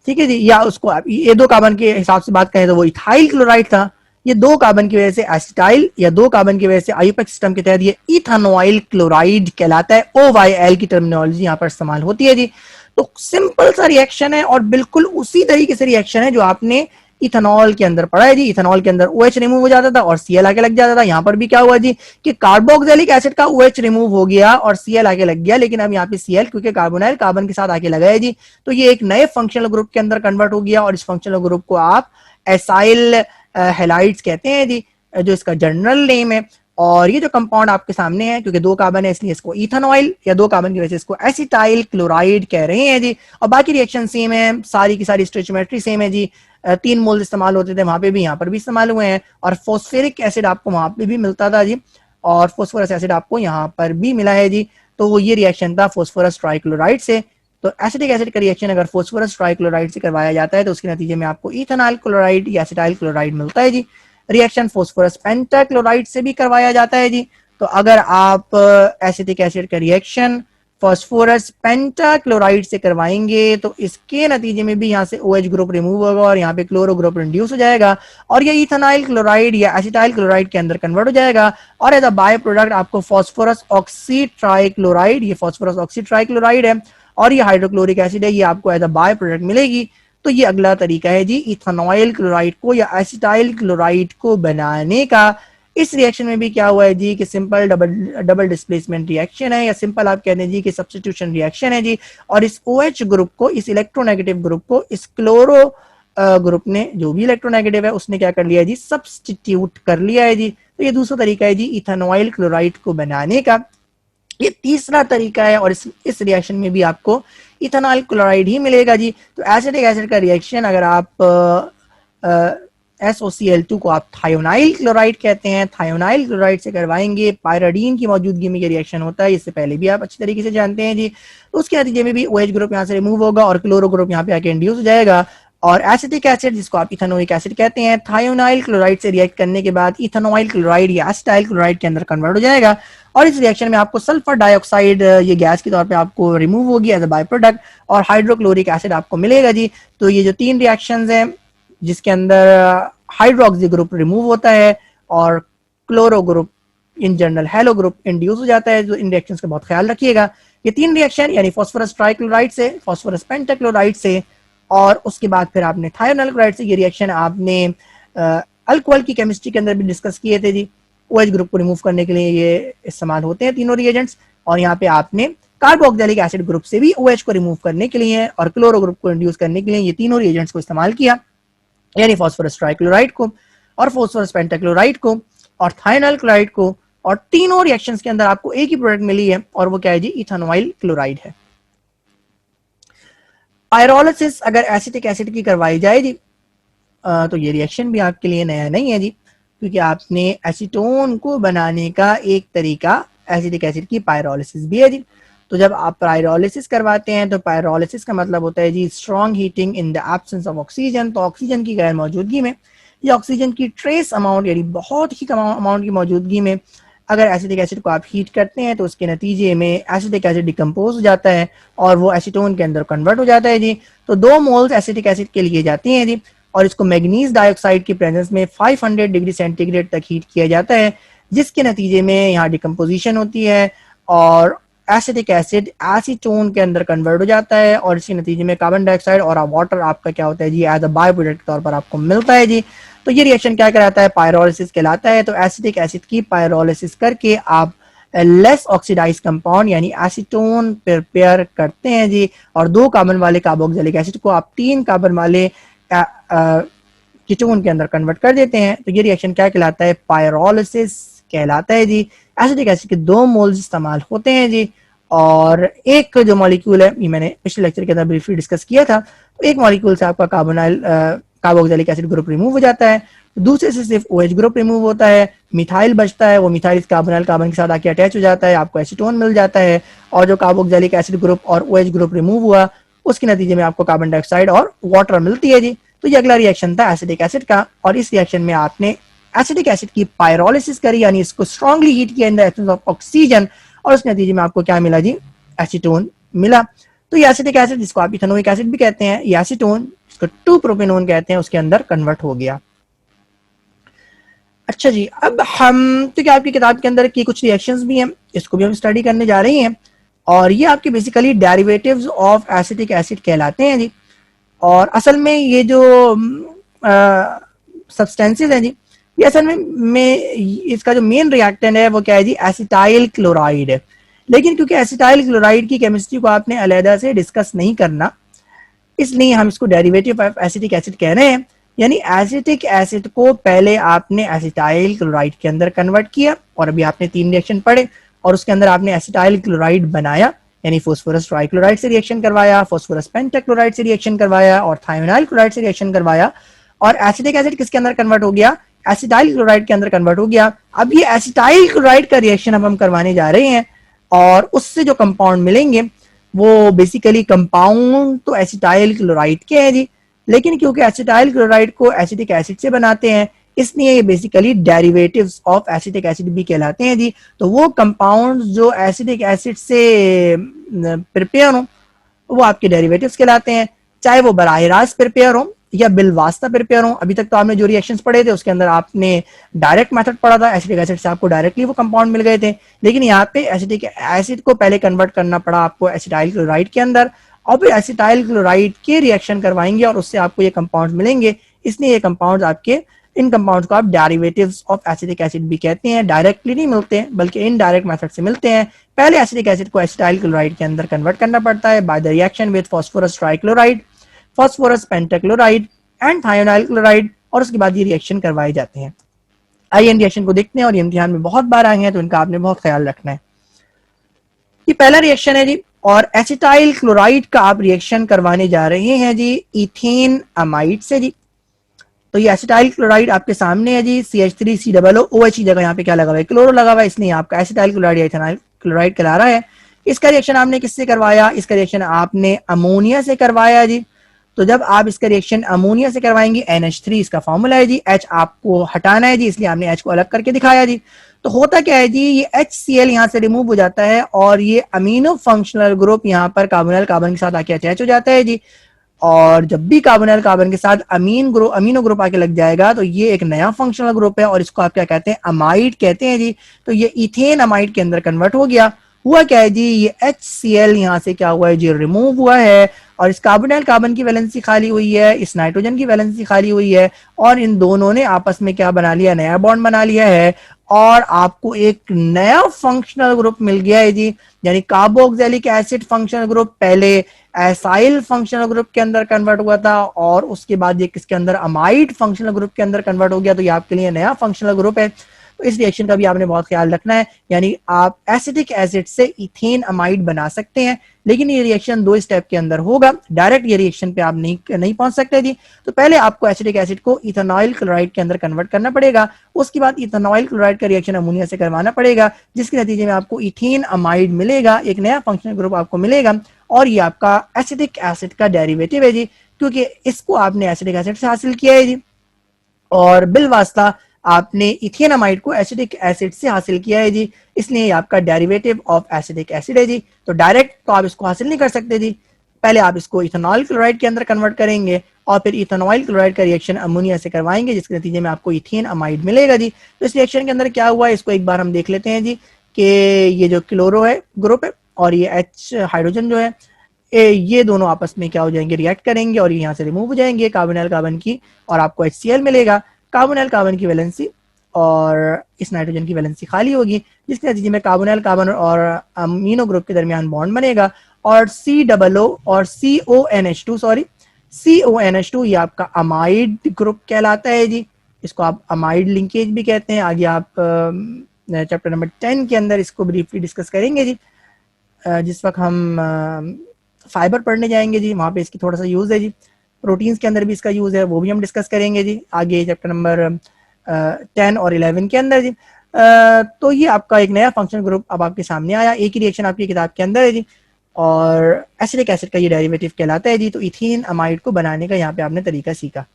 ठीक है जी। या उसको आप ये दो कार्बन के हिसाब से बात करें तो वो इथाइल क्लोराइड था। ये दो कार्बन की वजह से एसिटाइल या दो कार्बन की वजह से आईयूपैक्ट सिस्टम के तहत ये इथेनॉइल क्लोराइड कहलाता है। OYL की टर्मिनोलॉजी यहाँ पर इस्तेमाल होती है जी। तो सिंपल सा रिएक्शन है और बिल्कुल उसी तरीके से रिएक्शन है जो आपने इथेनॉल के अंदर पढ़ा है जी। इथेनॉल के अंदर OH रिमूव हो जाता था और Cl आके लग जाता था। यहाँ पर भी क्या हुआ जी कि कार्बोक्सिलिक एसिड का OH रिमूव हो गया और Cl आके लग गया, लेकिन अब यहाँ पे Cl क्योंकि कार्बोनाइल कार्बन के साथ आके लगा है जी, तो ये एक नए फंक्शनल ग्रुप के अंदर कन्वर्ट हो गया और इस फंक्शनल ग्रुप को आप एसाइल हैलाइड्स कहते हैं जी, जो इसका जनरल नेम है। और ये जो कंपाउंड आपके सामने है, क्योंकि दो कार्बन है इसलिए इसको इथेनॉइल या दो कार्बन की वजह से इसको एसिटाइल क्लोराइड कह रहे हैं जी। और बाकी रिएक्शन सेम है, सारी की सारी स्टोइचियोमेट्री सेम है जी। 3 मोल इस्तेमाल होते थे वहां पे भी, यहाँ पर भी इस्तेमाल हुए हैं। और फॉस्फेरिक एसिड आपको वहां पे भी मिलता था जी, और फॉस्फोरस एसिड आपको यहाँ पर भी मिला है जी। तो ये रिएक्शन था फॉस्फोरस ट्राइक्लोराइड से। तो एसिटिक एसिड का रिएक्शन अगर फॉस्फोरस ट्राइक्लोराइड से करवाया जाता है तो उसके नतीजे में आपको इथेनॉल क्लोराइड या एसिटाइल क्लोराइड मिलता है जी। रिएक्शन फॉस्फोरस पेंटाक्लोराइड से भी करवाया जाता है जी। तो अगर आप एसिटिक एसिड का रिएक्शन फॉस्फोरस पेंटाक्लोराइड से करवाएंगे तो इसके नतीजे में भी यहाँ से OH ग्रुप रिमूव होगा और यहाँ पे क्लोरो ग्रुप इंड्यूस हो जाएगा और ये इथेनॉइल क्लोराइड या एसिटाइल क्लोराइड के अंदर कन्वर्ट हो जाएगा और एज अ बाय प्रोडक्ट आपको फॉस्फोरस ऑक्सी ट्राइक्लोराइड, ये फॉस्फोरस ऑक्सी ट्राइक्लोराइड है और ये हाइड्रोक्लोरिक एसिड है, ये आपको एज अ बाय प्रोडक्ट मिलेगी। तो ये अगला तरीका है जी इथेनॉइल क्लोराइड को या एसिटाइल क्लोराइड को बनाने का। इस रिएक्शन में भी क्या हुआ है जी कि सिंपल डबल डिस्प्लेसमेंट रिएक्शन है या सिंपल आप कहते हैं जी कि सब्स्टिट्यूशन रिएक्शन है जी। और इस OH ग्रुप को, इस इलेक्ट्रोनेगेटिव ग्रुप को इस क्लोरो ग्रुप ने, जो भी इलेक्ट्रोनेगेटिव है उसने क्या कर लिया जी, सब्स्टिट्यूट कर लिया है जी। तो ये दूसरा तरीका है जी इथेनॉइल क्लोराइड को बनाने का। ये तीसरा तरीका है और इस रिएक्शन में भी आपको इथेनॉल क्लोराइड ही मिलेगा जी। तो एसिटिक एसिड का रिएक्शन अगर आप SOCl2 को आप थायोनाइल क्लोराइड कहते हैं, थायोनाइल क्लोराइड से करवाएंगे, पायराडीन की मौजूदगी में ये रिएक्शन होता है, इससे पहले भी आप अच्छी तरीके से जानते हैं जी। तो उसके नतीजे में भी OH ग्रुप यहाँ से रिमूव होगा और क्लोरो ग्रुप यहाँ पे आके इंड्यूस हो जाएगा और एसिटिक एसिड जिसको आप इथेनोइक एसिड कहते हैं, थायोनाइल क्लोराइड से रिएक्ट करने के बाद इथेनॉइल क्लोराइड या एसिटाइल क्लोराइड के अंदर कन्वर्ट हो जाएगा और इस रिएक्शन में आपको सल्फर डाइऑक्साइड ये गैस के तौर पे आपको रिमूव होगी एज अ बाय प्रोडक्ट और हाइड्रोक्लोरिक एसिड आपको मिलेगा जी। तो ये जो 3 रिएक्शंस हैं जिसके अंदर हाइड्रोक्सी ग्रुप रिमूव होता है और chloro group in general hello group induce हो जाता है, तो इन रिएक्शंस का बहुत ख्याल रखिएगा। ये 3 रिएक्शन यानी फास्फोरस ट्राइक्लोराइड से, फास्फोरस पेंटाक्लोराइड से और उसके बाद फिर आपने थायोनाइल क्लोराइड से, ये रिएक्शन आपने अल्कोहल की केमिस्ट्री के अंदर भी डिस्कस किए थे जी। OH ग्रुप को रिमूव करने के लिए ये इस्तेमाल होते हैं तीनों रिएजेंट्स और यहाँ पे आपने कार्बोक्सिलिक एसिड ग्रुप से भी OH को रिमूव करने के लिए और क्लोरो ग्रुप को इंड्यूस करने के लिए ये तीनों रिएजेंट्स को इस्तेमाल किया, यानी फास्फोरस ट्राइक्लोराइड को और फास्फोरस पेंटाक्लोराइड को और थायोनाइल क्लोराइड को। और तीनों रिएक्शंस के अंदर आपको एक ही प्रोडक्ट मिली है और वो क्या है जी, इथेनॉइल क्लोराइड है। पायरोलिसिस अगर एसिटिक एसिड की करवाई जाए जी तो ये रिएक्शन भी आपके लिए नया नहीं है जी, क्योंकि आपने एसीटोन को बनाने का एक तरीका एसिटिक एसिड की पायरोलिसिस भी है जी। तो जब आप पायरोलिसिस करवाते हैं तो पायरोलिसिस का मतलब होता है जी strong heating in the absence of oxygen. तो ऑक्सीजन की गैर मौजूदगी में या ऑक्सीजन की ट्रेस अमाउंट यानी बहुत ही कम अमाउंट की मौजूदगी में अगर एसिटिक एसिड को आप हीट करते हैं तो उसके नतीजे में एसिटिक एसिड डिकम्पोज हो जाता है और वो एसीटोन के अंदर कन्वर्ट हो जाता है जी। तो 2 मोल्स एसिटिक एसिड के लिए जाती हैं जी। और इसको मैग्नीज डाइऑक्साइड की प्रेजेंस में 500 डिग्री सेंटीग्रेड तक हीट किया जाता है, जिसके नतीजे में यहाँ डिकम्पोजिशन होती है और एसिटिक एसिड एसीटोन के अंदर कन्वर्ट हो जाता है और इसके नतीजे में कार्बन डाइऑक्साइड और वाटर आपका क्या होता है जी, एज अ बाय प्रोडक्ट के तौर पर आपको मिलता है जी। तो ये रिएक्शन क्या कहलाता है, पायरोलिसिस कहलाता है। तो एसिटिक एसिड की पायरोलिसिस करके आप लेस ऑक्सीडाइज कंपाउंड यानी एसीटोन प्रिपेयर करते हैं जी, और 2 कार्बन वाले कार्बोक्सिलिक एसिड को आप 3 कार्बन वाले कीटोन के अंदर कन्वर्ट कर देते हैं। तो ये रिएक्शन क्या कहलाता है, पायरोलिसिस कहलाता है जी। एसिटिक एसिड के 2 मोल्स इस्तेमाल होते हैं जी, और एक जो मॉलिक्यूल है, ये मैंने पिछले लेक्चर के अंदर ब्रीफली डिस्कस किया था, तो एक मॉलिक्यूल से आपका कार्बोक्सिलिक एसिड ग्रुप रिमूव हो जाता है, दूसरे से सिर्फ OH ग्रुप रिमूव होता है, मिथाइल बचता है, वो मिथाइल कार्बोनाइल कार्बन के साथ आके अटैच हो जाता है, आपको एसीटोन मिल जाता है, और जो कार्बोक्सिलिक एसिड ग्रुप और OH ग्रुप रिमूव हुआ उसके नतीजे में आपको कार्बन डाइऑक्साइड और वाटर मिलती है जी। तो ये अगला रिएक्शन था एसिटिक एसिड का, और इस रिएक्शन में आपने एसिटिक एसिड की पायरोलिसिस करी, यानी इसको स्ट्रांगली हीट किया इन द एब्सेंस ऑफ ऑक्सीजन, और उस नतीजे में आपको क्या मिला जी, एसीटोन मिला। तो ये एसिटिक एसिड, जिसको आप इथेनोइक एसिड भी कहते हैं, ये एसीटोन, जिसको 2-प्रोपेनोन कहते हैं, उसके अंदर कन्वर्ट हो गया। अच्छा जी, अब हम तो क्या आपकी किताब के अंदर की कुछ रिएक्शंस भी हैं, इसको भी हम स्टडी करने जा रहे हैं, और ये आपके basically derivatives of acetic acid कहलाते हैं जी। और असल में ये जो सब्सटेंसेस हैं जी, ये असल में इसका जो मेन रिएक्टेंट है वो क्या है जी, एसिटाइल क्लोराइड है। लेकिन क्योंकि एसिटाइल क्लोराइड की केमिस्ट्री को आपने अलहदा से डिस्कस नहीं करना, इसलिए हम इसको डेरिवेटिव ऑफ एसिटिक एसिड कह रहे हैं। यानी एसिटिक एसिड को पहले आपने एसिटाइल क्लोराइड के अंदर कन्वर्ट किया, और अभी आपने 3 रिएक्शन पढ़े, और उसके अंदर आपने एसिटाइल क्लोराइड बनाया, यानी फास्फोरस ट्राइक्लोराइड से रिएक्शन करवाया, फास्फोरस पेंटाक्लोराइड से रिएक्शन करवाया, और थायोनाइल क्लोराइड से रिएक्शन करवाया, और एसिटिक एसिड किसके अंदर कन्वर्ट हो गया, एसिटाइल क्लोराइड के अंदर कन्वर्ट हो गया। अब ये एसिटाइल क्लोराइड का रिएक्शन अब हम करवाने जा रहे हैं, और उससे जो कंपाउंड मिलेंगे वो बेसिकली कंपाउंड तो एसिटाइल क्लोराइड के हैं जी, लेकिन क्योंकि एसिटाइल क्लोराइड को एसिटिक एसिड से बनाते हैं, इसलिए ये basically derivatives of acetic acid भी कहलाते हैं जी। तो वो कंपाउंड्स जो एसिटिक एसिड से प्रिपेयर हो वो आपके डेरिवेटिव्स कहलाते हैं, चाहे वो बराह रास्त प्रिपेयर हो या बिलवास्ता प्रिपेयर हो। अभी तक तो आपने जो रिएक्शंस पढ़े थे उसके अंदर आपने डायरेक्ट मेथड पढ़ा था, एसिटिक एसिड से आपको डायरेक्टली वो कंपाउंड मिल गए थे, लेकिन यहाँ पे एसिटिक एसिड को पहले कन्वर्ट करना पड़ा आपको एसिटाइल क्लोराइड के अंदर, और फिर एसिटाइल क्लोराइड के रिएक्शन करवाएंगे और उससे आपको ये कंपाउंड मिलेंगे। इसलिए ये कंपाउंड आपके, इन कंपाउंड्स को आप डेरिवेटिव्स ऑफ एसिटिक एसिड भी कहते हैं। डायरेक्टली नहीं मिलते हैं बल्कि इनडायरेक्ट मेथड से मिलते हैं। पहले एसिटिक एसिड को एसिटाइल क्लोराइड के अंदर कन्वर्ट करना पड़ता है by the reaction with phosphorus trichloride, phosphorus pentachloride and thionyl chloride, और उसके बाद ये रिएक्शन करवाए जाते हैं। आइए इन रिएक्शन को देखते हैं, और ये इम्तिहान में बहुत बार आए हैं तो इनका आपने बहुत ख्याल रखना है। ये पहला रिएक्शन है जी, और एसिटाइल क्लोराइड का आप रिएक्शन करवाने जा रहे हैं जी इथेन अमाइड से जी। तो ये एसिटाइल क्लोराइड आपके सामने है जी, CH3COO, OH की जगह यहाँ पे क्या लगा हुआ है, क्लोरो लगा हुआ है, इसलिए आपका एसिटाइल क्लोराइड या इथेनॉल क्लोराइड कहला रहा है। इसका रिएक्शन आपने किससे करवाया, इसका रिएक्शन आपने अमोनिया से करवाया जी। तो जब आप इसका रिएक्शन अमोनिया से करवाएंगे, NH3 इसका फॉर्मूला है जी, H आपको हटाना है जी, इसलिए हमने H को अलग करके दिखाया जी। तो होता क्या है जी, ये HCl यहाँ से रिमूव हो जाता है और ये अमीनो फंक्शनल ग्रुप यहाँ पर कार्बोनिल कार्बन के साथ आके अटैच हो जाता है जी। और जब भी कार्बोनिल कार्बन के साथ अमीनो ग्रुप आके लग जाएगा तो ये एक नया फंक्शनल ग्रुप है, और इसको आप क्या कहते हैं, अमाइड कहते हैं जी। तो ये इथेन अमाइड के अंदर कन्वर्ट हो गया। हुआ क्या है जी, ये HCl यहाँ से क्या हुआ है जी, रिमूव हुआ है, और इस कार्बोनिल कार्बन की वैलेंसी खाली हुई है, इस नाइट्रोजन की वैलेंसी खाली हुई है, और इन दोनों ने आपस में क्या बना लिया, नया बॉन्ड बना लिया है, और आपको एक नया फंक्शनल ग्रुप मिल गया है जी। यानी कार्बोक्सिलिक एसिड फंक्शनल ग्रुप पहले एसाइल फंक्शनल ग्रुप के अंदर कन्वर्ट हुआ था, और उसके बाद ये किसके अंदर, अमाइड फंक्शनल ग्रुप के अंदर कन्वर्ट हो गया। तो ये आपके लिए नया फंक्शनल ग्रुप है। तो इस रिएक्शन का भी आपने बहुत ख्याल रखना है। यानी आप एसिटिक एसिड से इथेन अमाइड बना सकते हैं, लेकिन ये रिएक्शन 2 स्टेप के अंदर होगा, डायरेक्ट ये रिएक्शन पे आप नहीं पहुंच सकते जी। तो पहले आपको एसिटिक एसिड को इथेनॉइल क्लोराइड के अंदर कन्वर्ट करना पड़ेगा, उसके बाद इथेनॉइल क्लोराइड का रिएक्शन अमोनिया से करवाना पड़ेगा, जिसके नतीजे में आपको इथेन अमाइड मिलेगा, एक नया फंक्शनल ग्रुप आपको मिलेगा, और ये आपका एसिटिक एसिड का डेरिवेटिव है जी, क्योंकि इसको आपने एसिटिक एसिड से हासिल किया है जी, और बिलवास्ता आपने इथेनामाइड को एसिटिक एसिड से हासिल किया है जी, इसलिए आपका डेरिवेटिव ऑफ एसिटिक एसिड है जी। तो डायरेक्ट तो आप इसको हासिल नहीं कर सकते जी, पहले आप इसको इथेनॉल क्लोराइड के अंदर कन्वर्ट करेंगे और फिर इथेनॉल क्लोराइड का रिएक्शन अमोनिया से करवाएंगे, जिसके नतीजे में आपको इथेन अमाइड मिलेगा जी। तो इस रिएक्शन के अंदर क्या हुआ है इसको एक बार हम देख लेते हैं जी, कि ये जो क्लोरो है ग्रुप है और ये H हाइड्रोजन जो है ये दोनों आपस में क्या हो जाएंगे, रिएक्ट करेंगे और ये यहाँ से रिमूव हो जाएंगे कार्बोनाइल कार्बन की, और आपको HCl मिलेगा। कार्बोनाइल कार्बन की वैलेंसी और इस नाइट्रोजन की वैलेंसी खाली होगी, जिसके नतीजे में कार्बोनाइल कार्बन और अमीनो ग्रुप के दरमियान बॉन्ड बनेगा और COO और CONH2 सॉरी CONH2 ये आपका अमाइड ग्रुप कहलाता है जी। इसको आप अमाइड लिंकेज भी कहते हैं। आगे आप चैप्टर नंबर 10 के अंदर इसको ब्रीफली डिस्कस करेंगे जी। जिस वक्त हम फाइबर पढ़ने जाएंगे जी, वहाँ पे इसकी थोड़ा सा यूज़ है जी। प्रोटीन्स के अंदर भी इसका यूज़ है, वो भी हम डिस्कस करेंगे जी आगे चैप्टर नंबर 10 और 11 के अंदर जी। तो ये आपका एक नया फंक्शनल ग्रुप अब आपके सामने आया, एक ही रिएक्शन आपकी किताब के अंदर है जी, और एसिटिक एसिड का ये डेरिवेटिव कहलाता है जी। तो इथेन अमाइड को बनाने का यहाँ पे आपने तरीका सीखा।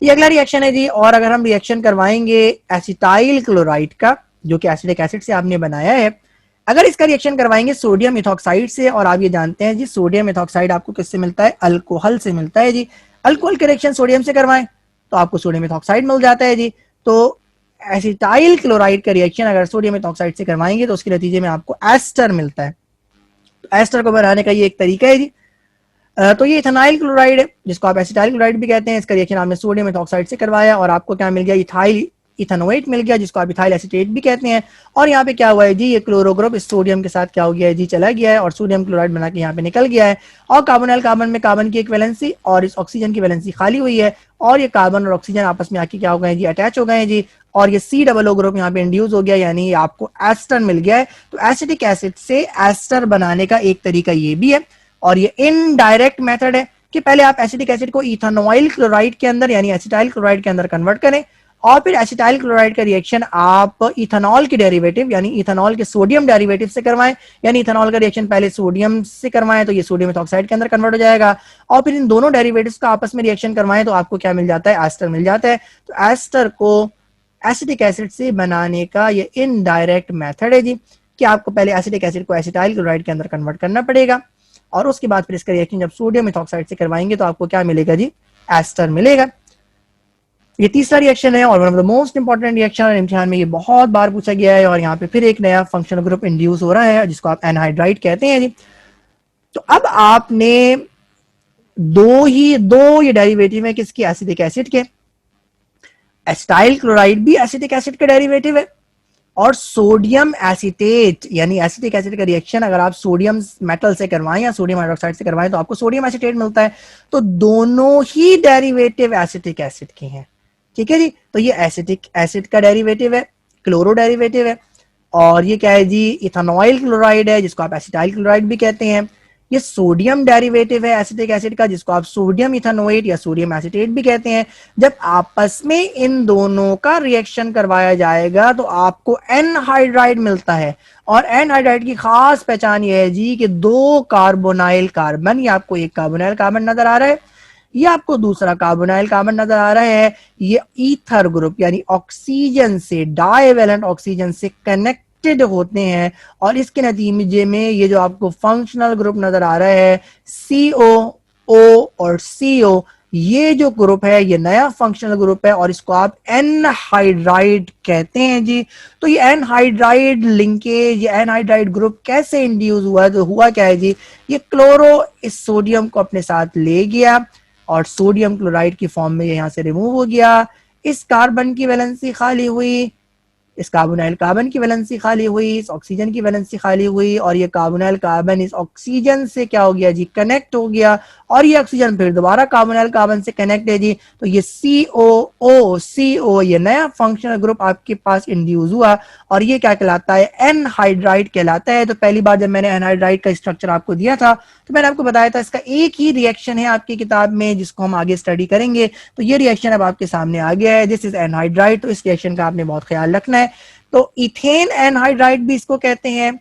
ये अगला रिएक्शन है जी, और अगर हम रिएक्शन करवाएंगे एसिटाइल क्लोराइड का, जो कि एसिटिक एसिड से आपने बनाया है, अगर इसका रिएक्शन करवाएंगे सोडियम मिथॉक्साइड से, और आप ये जानते हैं जी सोडियम मिथॉक्साइड आपको किससे मिलता है, अल्कोहल से मिलता है जी। अल्कोहल का रिएक्शन सोडियम से करवाएं तो आपको सोडियम मिथॉक्साइड मिल जाता है जी। तो एसिटाइल क्लोराइड का रिएक्शन अगर सोडियम मिथॉक्साइड से करवाएंगे तो उसके नतीजे में आपको एस्टर मिलता है। तो एस्टर को बनाने का ये एक तरीका है जी। तो ये इथेनाइल क्लोराइड है, जिसको आप एसिटाइल क्लोराइड भी कहते हैं। इसका रिएक्शन आपने सोडियम मिथॉक्साइड से करवाया और आपको क्या मिल गया, इथाइल इथेनोएट मिल गया, जिसको आप इथाइल एसीटेट भी कहते हैं। और यहाँ पे क्या हुआ है जी, ये क्लोरो ग्रुप इस सोडियम के साथ क्या हो गया है जी, चला गया है और सोडियम क्लोराइड बना के यहाँ पे निकल गया है। और कार्बोनाइल कार्बन में कार्बन की एक वैलेंसी और इस ऑक्सीजन की वैलेंसी खाली हुई है, और ये कार्बन और ऑक्सीजन आपस में आके क्या हो गए जी, अटैच हो गए हैं जी। और ये COO ग्रुप यहाँ पे इंड्यूस हो गया, यानी आपको एस्टर मिल गया है। तो एसिटिक एसिड से एस्टर बनाने का एक तरीका ये भी है, और ये इनडायरेक्ट मेथड है कि पहले आप एसिटिक एसिड को इथेनॉइल क्लोराइड के अंदर यानी एसिटाइल क्लोराइड के अंदर कन्वर्ट करें, और फिर एसिटाइल क्लोराइड का रिएक्शन आप इथेनॉल के डेरिवेटिव यानी इथेनॉल के सोडियम डेरिवेटिव से करवाएं, यानी इथेनॉल का रिएक्शन पहले सोडियम से करवाएं तो ये सोडियम मिथॉक्साइड के अंदर कन्वर्ट हो जाएगा, और फिर इन दोनों डेरिवेटिव्स का आपस में रिएक्शन करवाएं तो आपको क्या मिल जाता है, एस्टर मिल जाता है। तो एस्टर को एसिटिक एसिड से बनाने का ये इनडायरेक्ट मेथड है जी, कि आपको पहले एसिटिक एसिड को एसिटाइल क्लोराइड के अंदर कन्वर्ट करना पड़ेगा, और उसके बाद फिर इसका रिएक्शन जब सोडियम मिथॉक्साइड से करवाएंगे तो आपको क्या मिलेगा जी, एस्टर मिलेगा। ये तीसरा रिएक्शन है और one of the most important reaction, इम्तिहान में ये बहुत बार पूछा गया है, और यहाँ पे फिर एक नया फंक्शनल ग्रुप इंड्यूस हो रहा है जिसको आप एनहाइड्राइड कहते हैं जी। तो अब आपने दो ये डेरिवेटिव है किसकी, एसिटिक एसिड के। एसिटाइल क्लोराइड भी एसिटिक एसिड का डेरिवेटिव है, और सोडियम एसीटेट यानी एसिटिक एसिड का रिएक्शन अगर आप सोडियम मेटल से करवाएं या सोडियम हाइड्रोक्साइड से करवाएं तो आपको सोडियम एसीटेट मिलता है। तो दोनों ही डेरिवेटिव एसिटिक एसिड के हैं, ठीक है जी। तो ये एसिटिक एसिड का डेरिवेटिव है, क्लोरो डेरिवेटिव है, और ये क्या है जी, इथेनॉइल क्लोराइड है जिसको आप एसिटाइल क्लोराइड भी कहते हैं। ये सोडियम डेरिवेटिव है एसिटिक एसिड का जिसको आप सोडियम इथेनोएट या सोडियम एसीटेट भी कहते हैं। जब आपस में इन दोनों का रिएक्शन करवाया जाएगा तो आपको एनहाइड्राइड मिलता है, और एनहाइड्राइड की खास पहचान ये है जी कि दो कार्बोनाइल कार्बन, ये आपको एक कार्बोनाइल कार्बन नजर आ रहा है, ये आपको दूसरा कार्बोनाइल कार्बन नजर आ रहा है, ये ईथर ग्रुप यानी ऑक्सीजन से, डाइवेलेंट ऑक्सीजन से कनेक्टेड होते हैं, और इसके नतीजे में ये जो आपको फंक्शनल ग्रुप नजर आ रहा है COO और CO, ये जो ग्रुप है ये नया फंक्शनल ग्रुप है और इसको आप एनहाइड्राइड कहते हैं जी। तो ये एनहाइड्राइड लिंकेज, ये एनहाइड्राइड ग्रुप कैसे इंड्यूस हुआ, तो हुआ क्या है जी, ये क्लोरो इस सोडियम को अपने साथ ले गया और सोडियम क्लोराइड की फॉर्म में यहां से रिमूव हो गया, इस कार्बन की वैलेंसी खाली हुई, इस कार्बोनाइल कार्बन की वैलेंसी खाली हुई, इस ऑक्सीजन की वैलेंसी खाली हुई, और ये कार्बोनाइल कार्बन इस ऑक्सीजन से क्या हो गया जी, कनेक्ट हो गया, और ये ऑक्सीजन फिर दोबारा कार्बोनाइल कार्बन से कनेक्ट है जी। तो ये COO ये नया फंक्शनल ग्रुप आपके पास इंड्यूस हुआ, और ये क्या कहलाता है, एनहाइड्राइड कहलाता है। तो पहली बार जब मैंने एनहाइड्राइड का स्ट्रक्चर आपको दिया था तो मैंने आपको बताया था इसका एक ही रिएक्शन है आपकी किताब में जिसको हम आगे स्टडी करेंगे। तो ये रिएक्शन अब आपके सामने आ गया है, दिस इज एनहाइड्राइड। तो इस रिएक्शन का आपने बहुत ख्याल रखना है। तो इथेन एनहाइड्राइड भी इसको कहते हैं,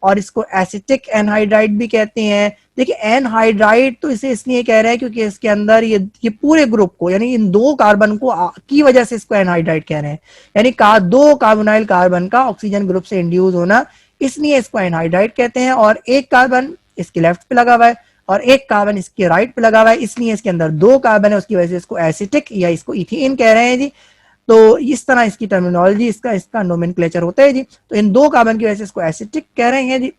और इसको एसिटिक एनहाइड्राइड भी कहते हैं। देखिए एनहाइड्राइड तो इसे इसलिए कह रहे हैं क्योंकि इसके अंदर ये पूरे ग्रुप को यानी इन दो कार्बन को की वजह से इसको एनहाइड्राइड कह रहे हैं, यानी दो कार्बोनाइल कार्बन का ऑक्सीजन ग्रुप से इंड्यूस होना, इसलिए इसको एनहाइड्राइड कहते हैं। और एक कार्बन इसके लेफ्ट पे लगा हुआ है और एक कार्बन इसके राइट पे लगा हुआ है, इसलिए इसके अंदर 2 कार्बन है, उसकी वजह से इसको एसिटिक या इसको इथेन कह रहे हैं जी। तो इस तरह इसकी टर्मिनोलॉजी, इसका नोमेनक्लेचर होता है जी। तो इन 2 कार्बन की वजह से इसको एसिटिक कह रहे हैं जी,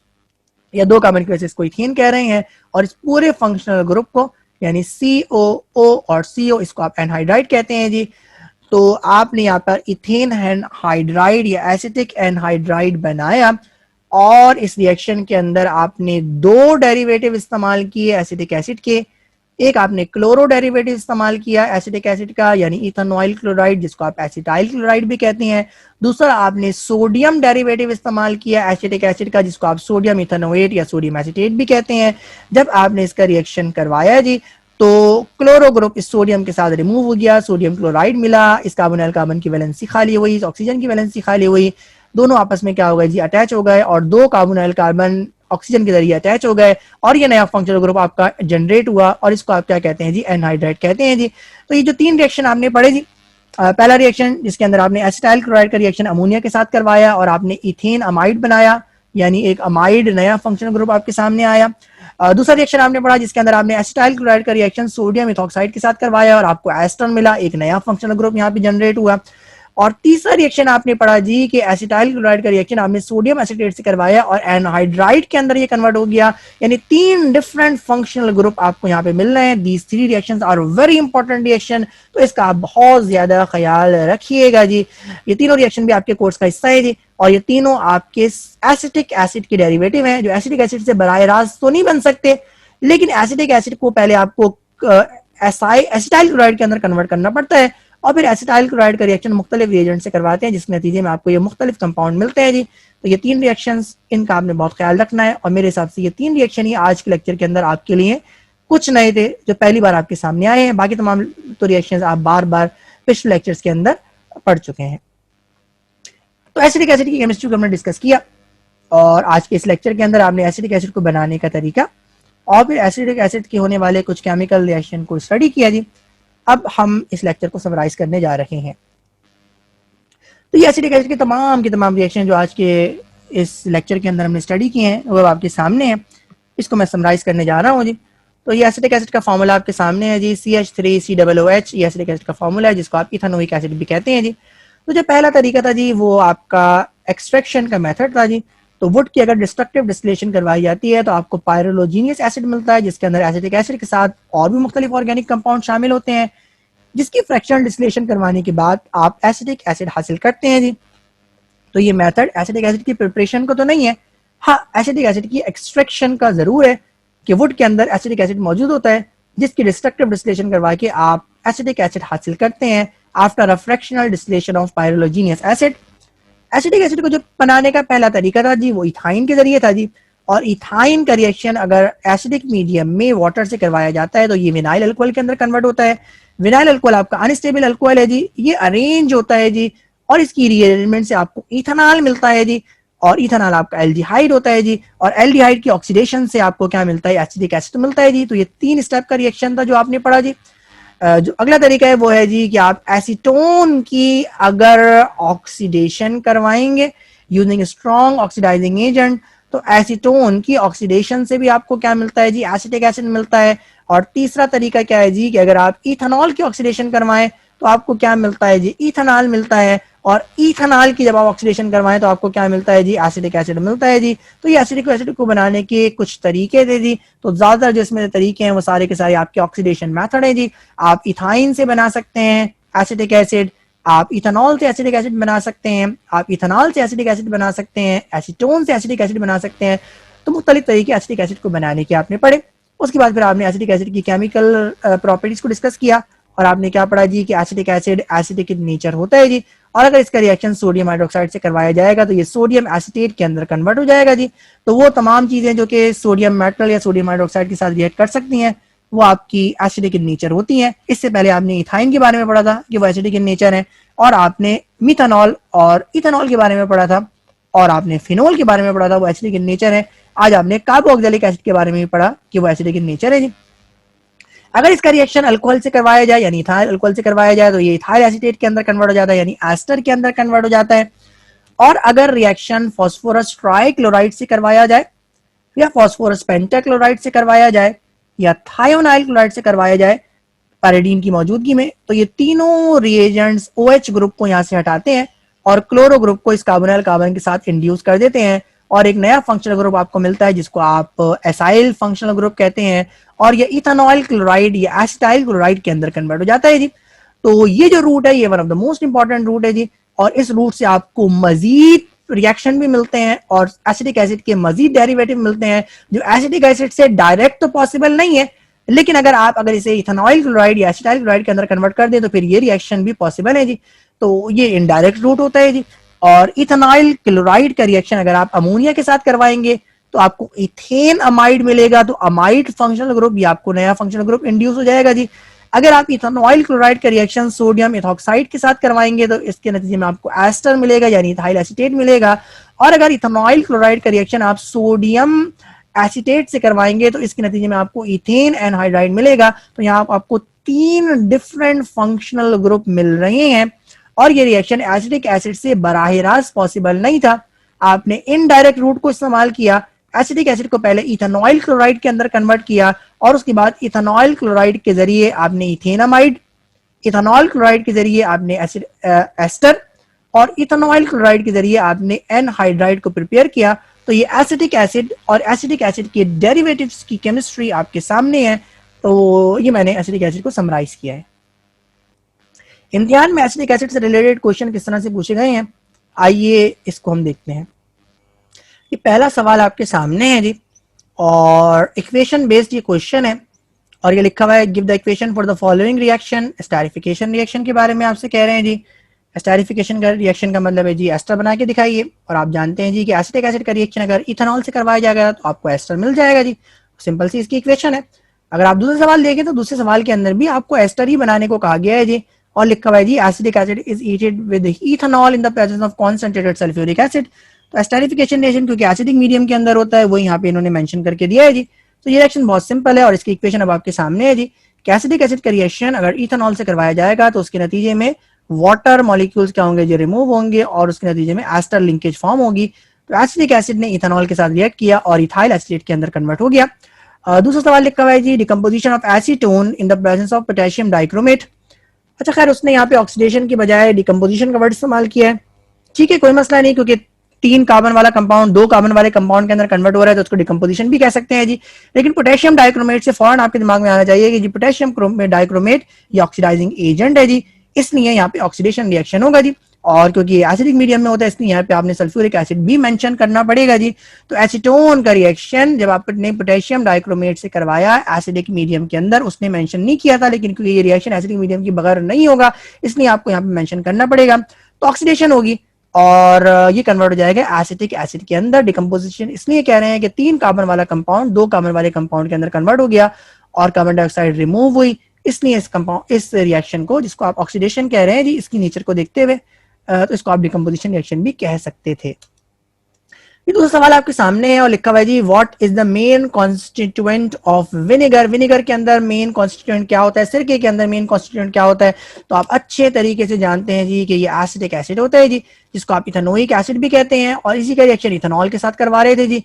या 2 कार्बन की वजह से इसको इथेन कह रहे हैं। और इस पूरे फंक्शनल ग्रुप को यानी COO और CO इसको आप एनहाइड्राइड कहते हैं जी। तो आपने यहाँ पर इथेन एनहाइड्राइड या एसिटिक एनहाइड्राइड बनाया और इस रिएक्शन के अंदर आपने 2 डेरिवेटिव इस्तेमाल किए एसिटिक एसिड के। एक आपने क्लोरो डेरिवेटिव इस्तेमाल किया एसिटिक एसिड का यानी इथेनॉइल क्लोराइड, जिसको आप एसिटाइल क्लोराइड भी कहते हैं। दूसरा आपने सोडियम डेरिवेटिव इस्तेमाल किया एसिटिक एसिड का, जिसको आप सोडियम इथेनोएट या सोडियम एसिटेट भी कहते हैं। जब आपने इसका रिएक्शन करवाया जी, तो क्लोरो ग्रुप इस सोडियम के साथ रिमूव हो गया, सोडियम क्लोराइड मिला, इस कार्बोनाइल कार्बन की वैलेंसी खाली हुई, इस ऑक्सीजन की वैलेंसी खाली हुई, दोनों आपस में क्या हो गए जी, अटैच हो गए और 2 कार्बोनाइल कार्बन ऑक्सीजन के जरिए अटैच हो गए और ये नया फंक्शनल ग्रुप आपका जनरेट हुआ और इसको आप क्या कहते हैं जी, एनहाइड्राइड कहते हैं जी। तो ये जो 3 रिएक्शन आपने पढ़े जी, पहला रिएक्शन जिसके अंदर आपने एसिटाइल क्लोराइड का रिएक्शन अमोनिया के साथ करवाया और आपने इथेन अमाइड बनाया, यानी एक अमाइड नया फंक्शनल ग्रुप आपके सामने आया। दूसरा रिएक्शन आपने पढ़ा जिसके अंदर आपने एसिटाइल क्लोराइड का रिएक्शन सोडियम इथॉक्साइड के साथ करवाया और आपको एस्टर मिला, एक नया फंक्शनल ग्रुप यहाँ पे जनरेट हुआ। और तीसरा रिएक्शन आपने पढ़ा जी कि एसिटाइल क्लोराइड का रिएक्शन आपने सोडियम एसिटेट से करवाया और एनहाइड्राइड के अंदर ये कन्वर्ट हो गया, यानी 3 डिफरेंट फंक्शनल ग्रुप आपको यहाँ पे मिल रहे हैं। These 3 reactions are very important reaction, तो इसका आप बहुत ज्यादा ख्याल रखिएगा जी। ये तीनों रिएक्शन भी आपके कोर्स का हिस्सा है जी और ये तीनों आपके एसिटिक एसिड के डेरिवेटिव हैं, जो एसिटिक एसिड से बराह रास्त तो नहीं बन सकते, लेकिन एसिटिक एसिड को पहले आपको एसिटाइल क्लोराइड के अंदर कन्वर्ट करना पड़ता है और फिर एसिटाइल क्लोराइड का रिएक्शन मुख्तलिफ रिएजेंट से करवाते हैं, जिसके नतीजे में आपको ये मुख्तलिफ कंपाउंड मिलते हैं जी। तो ये 3 रिएक्शंस, इनका आपने बहुत ख्याल रखना है और मेरे हिसाब से ये 3 रिएक्शन ही आज के लेक्चर के अंदर आपके लिए कुछ नए थे जो पहली बार आपके सामने आए हैं। बाकी तमाम तो रिएक्शंस आप बार बार पिछले लेक्चर्स के अंदर पढ़ चुके हैं। तो एसिटिक एसिड की केमिस्ट्री को हमने डिस्कस किया और आज के इस लेक्चर के अंदर आपने एसिटिक एसिड को बनाने का तरीका और फिर एसिटिक एसिड के होने वाले कुछ केमिकल रिएक्शन को स्टडी किया जी। अब हम इस लेक्चर को समराइज करने जा रहे हैं। तो ये एसिटिक एसिड के तमाम रिएक्शन जो आज के इस लेक्चर के अंदर हमने स्टडी किए हैं वो आपके सामने हैं, इसको मैं समराइज करने जा रहा हूँ जी। तो ये एसिटिक एसिड का फॉर्मूला आपके सामने है जी, CH3COOH ये एसिटिक एसिड का फॉर्मूला है जिसको आप इथेनोइक एसिड भी कहते हैं जी। तो जो पहला तरीका था जी वो आपका एक्सट्रैक्शन का मेथड था जी। तो वुड की अगर डिस्ट्रक्टिव डिस्टिलेशन करवाई जाती है तो आपको पायरोलोजीनियस एसिड मिलता है, जिसके अंदर एसिटिक एसिड के साथ और भी मुख्तलिफ ऑर्गेनिक कंपाउंड शामिल होते हैं, जिसकी फ्रैक्शनल डिस्टिलेशन करवाने के बाद आप एसिटिक एसिड हासिल करते हैं जी। तो ये मेथड एसिटिक एसिड की प्रिपरेशन को तो नहीं है, हाँ एसिटिक एसिड की एक्सट्रैक्शन का जरूर है कि वुड के अंदर एसिटिक एसिड मौजूद होता है जिसकी डिस्ट्रक्टिव डिस्टिलेशन करवा के आप एसिटिक एसिड हासिल करते हैं after a fractional distillation of pyroligneous acid. Acetic acid को जो बनाने का पहला तरीका था जी वो इथाइन के जरिए था जी। और इथाइन का रिएक्शन अगर एसिडिक मीडियम में वाटर से करवाया जाता है तो ये विनाइल अल्कोहल के अंदर कन्वर्ट होता है। विनाइल अल्कोहल आपका अनस्टेबल अल्कोहल है जी, ये अरेंज होता है जी और इसकी रीअरेंजमेंट से आपको इथेनॉल मिलता है जी और इथेनॉल आपका एल्डिहाइड होता है जी और एल्डिहाइड की ऑक्सीडेशन से आपको क्या मिलता है, एसिटिक एसिड मिलता है जी। तो ये 3 स्टेप का रिएक्शन था जो आपने पढ़ा जी। जो अगला तरीका है वो है जी कि आप एसीटोन की अगर ऑक्सीडेशन करवाएंगे यूजिंग स्ट्रॉन्ग ऑक्सीडाइजिंग एजेंट तो एसीटोन की ऑक्सीडेशन से भी आपको क्या मिलता है जी, एसिटिक एसिड मिलता है। और तीसरा तरीका क्या है जी कि अगर आप इथेनॉल की ऑक्सीडेशन करवाएं तो आपको क्या मिलता है जी, इथेनॉल मिलता है और इथेनॉल की जब आप ऑक्सीडेशन करवाएं तो आपको क्या मिलता है जी, एसिटिक एसिड मिलता है जी। तो ये एसिटिक एसिड को बनाने के कुछ तरीके थे जी। तो ज्यादातर जो इसमें तरीके हैं वो सारे के सारे आपके ऑक्सीडेशन मेथड है जी। आप इथाइन से बना सकते हैं एसिटिक एसिड, आप इथेनॉल से एसिटिक एसिड बना सकते हैं, आप इथेनॉल से एसिटिक एसिड बना सकते हैं, एसीटोन से एसिटिक एसिड बना सकते हैं। तो मुख्तलिफ तरीके एसिटिक एसिड को बनाने के आपने पढ़े। उसके बाद फिर आपने एसिटिक एसिड की केमिकल प्रॉपर्टीज को डिस्कस किया और आपने क्या पढ़ा जी कि acetic acid acidic in nature होता है जी और अगर इसका रिएक्शन सोडियम हाइड्रोक्साइड से करवाया जाएगा तो ये सोडियम एसिटेट के अंदर कन्वर्ट हो जाएगा जी। तो वो तमाम चीजें जो कि सोडियम मेटल या सोडियम हाइड्रोक्साइड के साथ रिएक्ट कर सकती हैं वो आपकी एसिडिक इन नेचर होती हैं। इससे पहले आपने इथाइन के बारे में पढ़ा था कि वो एसिडिक इन नेचर है और आपने मिथेनॉल और इथेनॉल के बारे में पढ़ा था और आपने फिनोल के बारे में पढ़ा था वो एसिडिक इन नेचर है। आज आपने कार्बोक्सिलिक एसिड के बारे में भी पढ़ा कि वो एसिडिक इन नेचर है जी। अगर इसका रिएक्शन अल्कोहल से करवाया जाए यानी इथाइल अल्कोहल से करवाया जाए तो ये इथाइल एसीटेट के अंदर कन्वर्ट हो जाता है यानी एस्टर के अंदर कन्वर्ट हो जाता है। और अगर रिएक्शन फास्फोरस ट्राइक्लोराइड से करवाया जाए या फास्फोरस पेंटाक्लोराइड से करवाया जाए या थायोनाइल क्लोराइड से करवाया जाए पैरिडीन की मौजूदगी में, तो ये तीनों रिएजेंट्स OH ग्रुप को यहाँ से हटाते हैं और क्लोरो ग्रुप को इस कार्बोनाइल कार्बन के साथ इंड्यूस कर देते हैं और एक नया फंक्शनल ग्रुप आपको मिलता है जिसको आप एसाइल फंक्शनल ग्रुप कहते हैं और ये इथेनॉल क्लोराइड या एसिटाइल क्लोराइड के अंदर कन्वर्ट हो जाता है जी। तो ये जो रूट है ये one of the most important route है जी, और इस रूट से आपको मजीद रिएक्शन भी मिलते हैं और एसिटिक एसिड के मजीद डेरिवेटिव मिलते हैं जो एसिटिक एसिड से डायरेक्ट तो पॉसिबल नहीं है, लेकिन अगर इसे इथेनॉइल क्लोराइड या एसिटाइल क्लोराइड के अंदर कन्वर्ट कर दे तो फिर ये रिएक्शन भी पॉसिबल है जी। तो ये इनडायरेक्ट रूट होता है जी। और इथेनॉइल क्लोराइड का रिएक्शन अगर आप अमोनिया के साथ करवाएंगे तो आपको इथेन अमाइड मिलेगा, तो अमाइड फंक्शनल ग्रुप या आपको नया फंक्शनल ग्रुप इंड्यूस हो जाएगा जी। अगर आप इथेनॉइल क्लोराइड का रिएक्शन सोडियम इथॉक्साइड के साथ करवाएंगे तो इसके नतीजे में आपको एस्टर मिलेगा यानी इथाइल एसीटेट मिलेगा। और अगर इथेनॉइल क्लोराइड का रिएक्शन आप सोडियम एसीटेट से करवाएंगे तो इसके नतीजे में आपको इथेन एनहाइड्राइड मिलेगा। तो यहाँ आपको 3 डिफरेंट फंक्शनल ग्रुप मिल रहे हैं और ये रिएक्शन एसिटिक एसिड से बराह रास्त पॉसिबल नहीं था, आपने इनडायरेक्ट रूट को इस्तेमाल किया। एसिटिक एसिड को पहले इथेनॉइल क्लोराइड के अंदर कन्वर्ट किया और उसके बाद इथेनॉइल क्लोराइड के जरिए आपने इथेनामाइड, इथेनॉल क्लोराइड के जरिए आपने एस्टर और इथेनॉइल क्लोराइड के जरिए आपने एनहाइड्राइड को प्रिपेयर किया। तो ये एसिटिक एसिड और एसिटिक एसिड के डेरिवेटिव्स की केमिस्ट्री आपके सामने है। तो ये मैंने एसिटिक एसिड को समराइज किया है। इम्तिहान में एसिटिक एसिड से रिलेटेड क्वेश्चन किस तरह से पूछे गए हैं, आइए इसको हम देखते हैं। ये पहला सवाल आपके सामने है जी और इक्वेशन बेस्ड ये क्वेश्चन है और ये लिखा हुआ है give the equation for the following reaction. Esterification reaction के बारे में आपसे कह रहे हैं जी। एस्टेरिफिकेशन का रिएक्शन का मतलब है जी एस्टर बना के दिखाइए, और आप जानते हैं जी कि एसिटिक एसिड का रिएक्शन अगर इथेनॉल से करवाया जाएगा तो आपको एस्टर मिल जाएगा जी। सिंपल सी इसकी इक्वेशन है। अगर आप दूसरे सवाल देखें तो दूसरे सवाल के अंदर भी आपको एस्टर ही बनाने को कहा गया है जी और लिखा हुआ है जी acetic acid is heated with ethanol in the presence of concentrated sulphuric acid. तो एस्टेरिफिकेशन रिएक्शन क्योंकि एसिडिक मीडियम के अंदर होता है वो यहाँ पे इन्होंने मेंशन करके दिया है जी। तो ये रिएक्शन बहुत सिंपल है और इसकी इक्वेशन अब आपके सामने है जी। एसिटिक एसिड का रिएक्शन अगर इथेनॉल से करवाया जाएगा तो उसके नतीजे में वाटर मॉलिक्यूल्स क्या होंगे जो रिमूव होंगे और उसके नतीजे में एस्टर लिंकेज फॉर्म होगी। तो एसिटिक एसिड ने इथेनॉल के साथ रिएक्ट किया और इथाइल एसिटेट के अंदर कन्वर्ट हो गया। दूसरा सवाल लिखा हुआ है जी decomposition of acetone in the presence of potassium dichromate. अच्छा खैर उसने यहाँ पे ऑक्सीडेशन की बजाय डिकम्पोजिशन का वर्ड इस्तेमाल किया है, ठीक है कोई मसला नहीं, क्योंकि 3 कार्बन वाला कंपाउंड 2 कार्बन वाले कंपाउंड के अंदर कन्वर्ट हो रहा है तो उसको डिकम्पोजिशन भी कह सकते हैं जी। लेकिन पोटेशियम डाइक्रोमेट से फौरन आपके दिमाग में आना चाहिए कि जी पोटेशियम डाइक्रोमेट ये ऑक्सीडाइजिंग एजेंट है जी, इसलिए यहाँ पे ऑक्सीडेशन रिएक्शन होगा जी। और क्योंकि एसिडिक मीडियम में होता है इसलिए यहाँ पे आपने सल्फ्यूरिक एसिड भी मेंशन करना पड़ेगा जी। तो एसीटोन का रिएक्शन जब आपने पोटेशियम डाइक्रोमेट से करवाया एसिडिक मीडियम के अंदर उसने मेंशन नहीं किया था, लेकिन क्योंकि ये रिएक्शन एसिडिक मीडियम के बगैर नहीं होगा इसलिए आपको यहाँ पे मेंशन करना पड़ेगा। तो ऑक्सीडेशन होगी और ये कन्वर्ट हो जाएगा एसिटिक एसिड के अंदर। डिकम्पोजिशन इसलिए कह रहे हैं कि 3 कार्बन वाला कंपाउंड 2 कार्बन वाले कंपाउंड के अंदर कन्वर्ट हो गया और कार्बन डाइऑक्साइड रिमूव हुई, इसलिए इस रिएक्शन को जिसको आप ऑक्सीडेशन कह रहे हैं जी इसकी नेचर को देखते हुए तो इसको आप डिकम्पोजिशन रिएक्शन भी कह सकते थे। ये दूसरा सवाल आपके सामने है और लिखा हुआ है जी what is the main constituent of vinegar. Vinegar के अंदर मेन कॉन्स्टिट्यूएंट क्या होता है, सिरके के अंदर मेन कॉन्स्टिट्यूएंट क्या होता है, तो आप अच्छे तरीके से जानते हैं जी कि ये एसिटिक एसिड होता है जी, जिसको आप इथेनोइक एसिड भी कहते हैं और इसी का रिएक्शन इथेनॉल के साथ करवा रहे थे जी।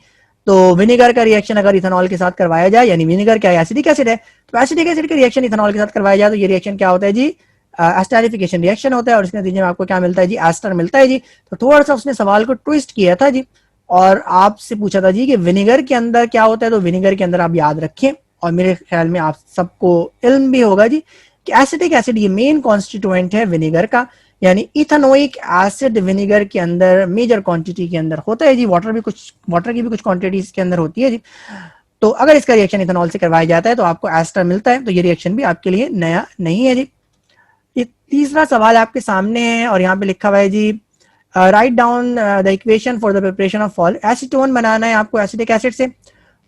तो विनेगर का रिएक्शन अगर इथेनॉल के साथ करवाया जाए, यानी विनेगर क्या एसिडिक एसिड है, तो एसिडिक एसिड का रिएक्शन इथेनॉल के साथ करवाया जाए तो ये रिएक्शन क्या होता है जी, एस्टेरिफिकेशन रिएक्शन होता है और इसके नतीजे में आपको क्या मिलता है जी, एस्टर मिलता है जी। तो थोड़ा सा उसने सवाल को ट्विस्ट किया था जी और आपसे पूछा था जी कि विनेगर के अंदर क्या होता है, तो विनेगर के अंदर आप याद रखें और मेरे ख्याल में आप सबको इल्म भी होगा जी कि एसिटिक एसिड ये मेन कॉन्स्टिट्यूएंट है विनेगर का, यानी इथेनोइक एसिड विनेगर के अंदर मेजर क्वांटिटी के अंदर होता है जी। वाटर की भी कुछ क्वांटिटी इसके अंदर होती है जी। तो अगर इसका रिएक्शन इथेनॉल से करवाया जाता है तो आपको एस्टर मिलता है, तो ये रिएक्शन भी आपके लिए नया नहीं है जी। ये तीसरा सवाल आपके सामने है और यहाँ पे लिखा हुआ है जी write down the equation for the preparation of acetone बनाना है आपको एसिटिक एसिड से।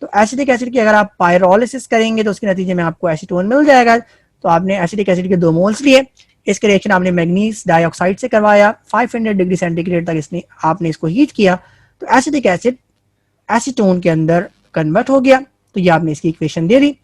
तो एसिटिक एसिड की अगर आप पायरोलिसिस करेंगे तो उसके नतीजे में आपको एसीटोन मिल जाएगा। तो आपने एसिटिक एसिड के 2 मोल्स लिए, इसके रिएक्शन आपने मैग्नीज डाइऑक्साइड से करवाया, 500 डिग्री सेंटीग्रेड तक आपने इसको हीट किया, तो एसिटिक एसिड एसीटोन के अंदर कन्वर्ट हो गया। तो ये आपने इसकी इक्वेशन दे दी।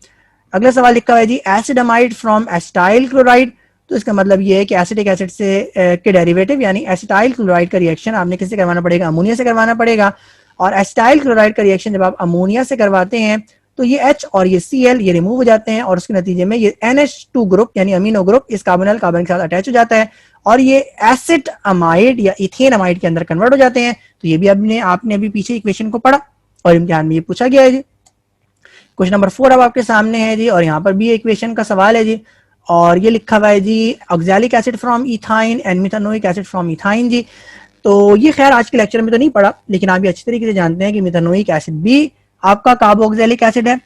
अगला सवाल लिखा हुआ है जी एसिडामाइड फ्रॉम एसिटाइल क्लोराइड। तो इसका मतलब ये है कि एसिटिक एसिड से के डेरिवेटिव यानी एसिटाइल क्लोराइड का रिएक्शन आपने किससे करवाना पड़ेगा, अमोनिया से करवाना पड़ेगा। और एसिटाइल क्लोराइड का रिएक्शन जब आप अमोनिया से करवाते हैं तो ये H और ये Cl ये रिमूव हो जाते हैं और उसके नतीजे में ये NH2 ग्रुप यानी अमीनो ग्रुप इस कार्बोनिल कार्बन के साथ अटैच हो जाता है और ये एसिड अमाइड या इथेन अमाइड के अंदर कन्वर्ट हो जाते हैं। तो ये भी आपने अभी पीछे इक्वेशन को पढ़ा और इम्तिहान में ये पूछा गया है जी। क्वेश्चन नंबर 4 अब आपके सामने है जी और यहाँ पर भी इक्वेशन का सवाल है जी और ये लिखा हुआ है जी oxalic acid from ethyne and methanoic acid from ethyne जी। तो ये खैर आज के लेक्चर में तो नहीं पढ़ा लेकिन आप ये अच्छी तरीके से जानते हैं कि मिथानोइक एसिड भी आपका कार्बोक्सिलिक एसिड है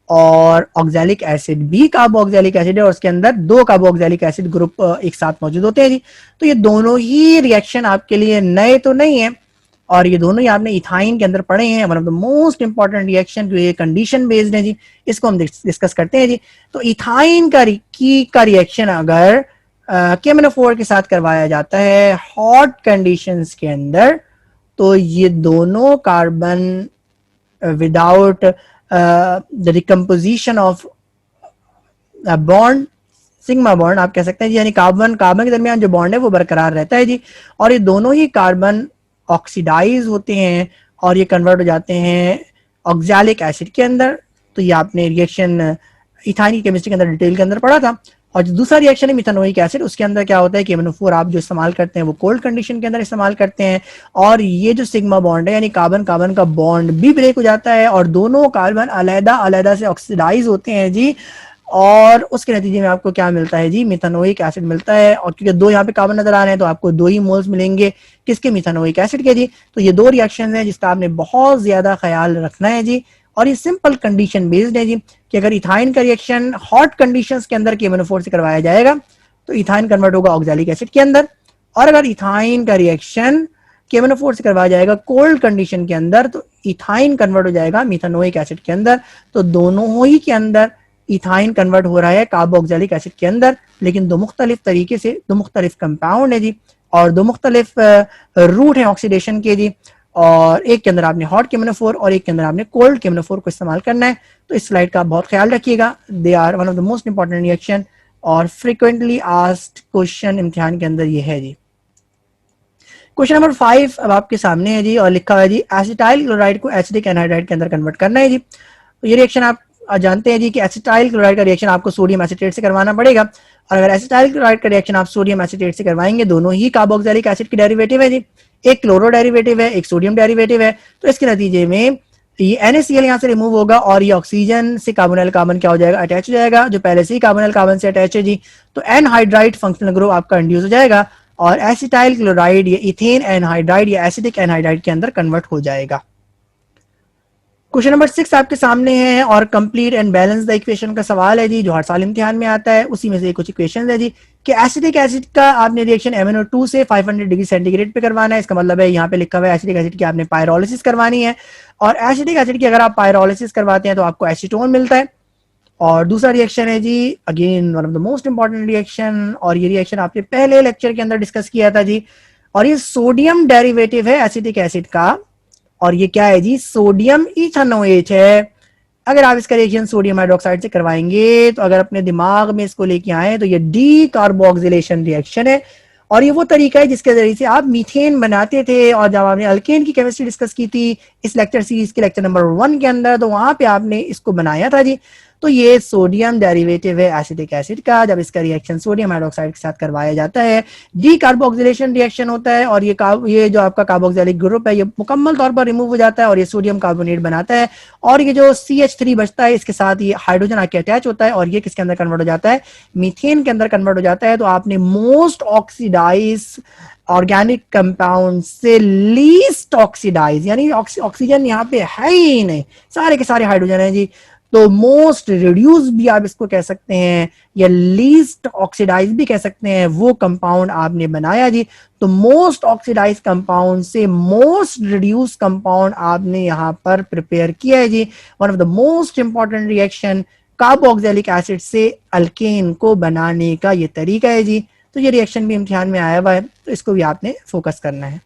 और ऑक्सैलिक एसिड भी कार्बोक्सिलिक एसिड है और उसके अंदर दो कार्बोक्सिलिक एसिड ग्रुप एक साथ मौजूद होते हैं जी। तो ये दोनों ही रिएक्शन आपके लिए नए तो नहीं है और ये दोनों ही आपने इथाइन के अंदर पढ़े हैं। One of the most important reaction जो ये कंडीशन बेस्ड है जी, इसको हम डिस्कस करते हैं जी। तो इथाइन का रिएक्शन अगर KMnO4 के साथ करवाया जाता है हॉट कंडीशंस के अंदर तो ये दोनों carbon without the decomposition of bond sigma bond आप कह सकते हैं जी, यानी कार्बन के दरमियान जो बॉन्ड है वो बरकरार रहता है जी और ये दोनों ही कार्बन ऑक्सीडाइज होते हैं और ये कन्वर्ट हो जाते हैं ऑक्सैलिक एसिड के अंदर। तो ये आपने रिएक्शन इथाइन की केमिस्ट्री के अंदर डिटेल के अंदर पढ़ा था। और जो दूसरा रिएक्शन है मिथानोइक एसिड उसके अंदर क्या होता है कि KMnO4 आप जो इस्तेमाल करते हैं वो कोल्ड कंडीशन के अंदर इस्तेमाल करते हैं और ये जो सिग्मा बॉन्ड है यानी कार्बन कार्बन का बॉन्ड भी ब्रेक हो जाता है और दोनों कार्बन अलग-अलग से ऑक्सीडाइज होते हैं जी और उसके नतीजे में आपको क्या मिलता है जी मिथानोइक एसिड मिलता है। और क्योंकि दो यहाँ पे कार्बन नजर आ रहे हैं तो आपको दो ही मोल्स मिलेंगे किसके मिथानोइक एसिड के जी। तो ये दो रिएक्शन हैं जिसका आपने बहुत ज्यादा ख्याल रखना है जी और ये सिंपल कंडीशन बेस्ड है जी कि अगर इथाइन का रिएक्शन हॉट कंडीशंस के अंदर KMnO4 से करवाया जाएगा तो इथाइन कन्वर्ट होगा ऑक्सैलिक एसिड के अंदर और अगर इथाइन का रिएक्शन KMnO4 से करवाया जाएगा कोल्ड कंडीशन के अंदर तो इथाइन कन्वर्ट हो जाएगा मिथानोइक एसिड के अंदर। तो दोनों ही के अंदर इथाइन कन्वर्ट हो रहा है कार्बोक्सिलिक एसिड के अंदर लेकिन दो मुख्तलिफ तरीके से दो मुख्तलिफ कंपाउंड है जी और दो मुख्तलिफ रूट है ऑक्सीडेशन के जी और एक के अंदर आपने हॉट KMnO4 और एक के अंदर आपने कोल्ड KMnO4 को इस्तेमाल करना है। तो इस स्लाइड का बहुत ख्याल रखिएगा, they are one of the most important reaction और फ्रीक्वेंटली आस्क्ड क्वेश्चन इम्तिहान के अंदर ये है जी। क्वेश्चन नंबर 5 अब आपके सामने है जी और लिखा हुआ है जी एसिटाइल क्लोराइड को एसिटिक एनहाइड्राइड के अंदर कन्वर्ट करना है जी। तो ये रिएक्शन आप जानते हैं जी कि एसिटाइल क्लोराइड का रिएक्शन आपको सोडियम एसिटेट से करवाना पड़ेगा और अगर एसिटाइल क्लोराइड का रिएक्शन आप सोडियम एसिटेट से करवाएंगे दोनों ही कार्बोक्सिलिक एसिड की डेरिवेटिव है जी, एक क्लोरो डेरिवेटिव है एक सोडियम डेरिवेटिव है। तो इसके नतीजे में ये NaCl यहाँ से रिमूव होगा और ये ऑक्सीजन से कार्बोनिल कार्बन क्या हो जाएगा अटैच हो जाएगा जो पहले से ही कार्बोनिल कार्बन से अटैच है जी। तो एनहाइड्राइड फंक्शनल ग्रुप आपका इंड्यूस हो जाएगा और एसिटाइल क्लोराइड या इथेन एनहाइड्राइड या एसिटिक एनहाइड्राइड के अंदर कन्वर्ट हो जाएगा। क्वेश्चन नंबर 6 आपके सामने है और complete and balance the equation का सवाल है जी जो हर साल इम्तिहान में आता है। उसी में से कुछ इक्वेशन है जी कि एसिटिक एसिड का आपने रिएक्शन MnO2 से 500 डिग्री सेंटीग्रेड पे करवाना है। इसका मतलब है यहाँ पे लिखा हुआ है एसिटिक एसिड की आपने पायरोलिसिस करवानी है और एसिटिक एसिड की अगर आप पायरोलिसिस करवाते हैं तो आपको एसीटोन मिलता है। और दूसरा रिएक्शन है जी again one of the most important reaction और ये रिएक्शन आपने पहले लेक्चर के अंदर डिस्कस किया था जी और ये सोडियम डेरिवेटिव है एसिटिक एसिड का और ये क्या है जी सोडियम इथेनोएट है। अगर आप इसका रिएक्शन सोडियम हाइड्रोक्साइड से करवाएंगे तो अगर अपने दिमाग में इसको लेके आए तो ये डी कार्बोक्सिलेशन रिएक्शन है और ये वो तरीका है जिसके जरिए से आप मीथेन बनाते थे। और जब आपने अल्केन की केमिस्ट्री डिस्कस की थी इस लेक्चर सीरीज के लेक्चर नंबर 1 के अंदर तो वहां पे आपने इसको बनाया था जी। तो ये सोडियम डेरिवेटिव है एसिटिक एसिड का, जब इसका रिएक्शन सोडियम हाइड्रोक्साइड के साथ करवाया जाता है डी कार्बोक्सिलेशन रिएक्शन होता है और ये जो आपका कार्बोक्सिलिक ग्रुप है ये मुकम्मल तौर पर रिमूव हो जाता है और ये सोडियम कार्बोनेट बनाता है और ये जो CH3 बचता है इसके साथ ये हाइड्रोजन आके अटैच होता है और ये किसके अंदर कन्वर्ट हो जाता है मीथेन के अंदर कन्वर्ट हो जाता है। तो आपने मोस्ट ऑक्सीडाइज ऑर्गेनिक कंपाउंड से लीस्ट ऑक्सीडाइज यानी ऑक्सीजन यहाँ पे है ही नहीं, सारे के सारे हाइड्रोजन है जी। तो मोस्ट रिड्यूस भी आप इसको कह सकते हैं या लीस्ट ऑक्सीडाइज भी कह सकते हैं, वो कंपाउंड आपने बनाया जी। तो मोस्ट ऑक्सीडाइज कंपाउंड से मोस्ट रिड्यूस कंपाउंड आपने यहाँ पर प्रिपेयर किया है जी। One of the most important reaction carboxylic acid से अल्केन को बनाने का ये तरीका है जी। तो ये रिएक्शन भी इम्तिहान में आया हुआ है तो इसको भी आपने फोकस करना है।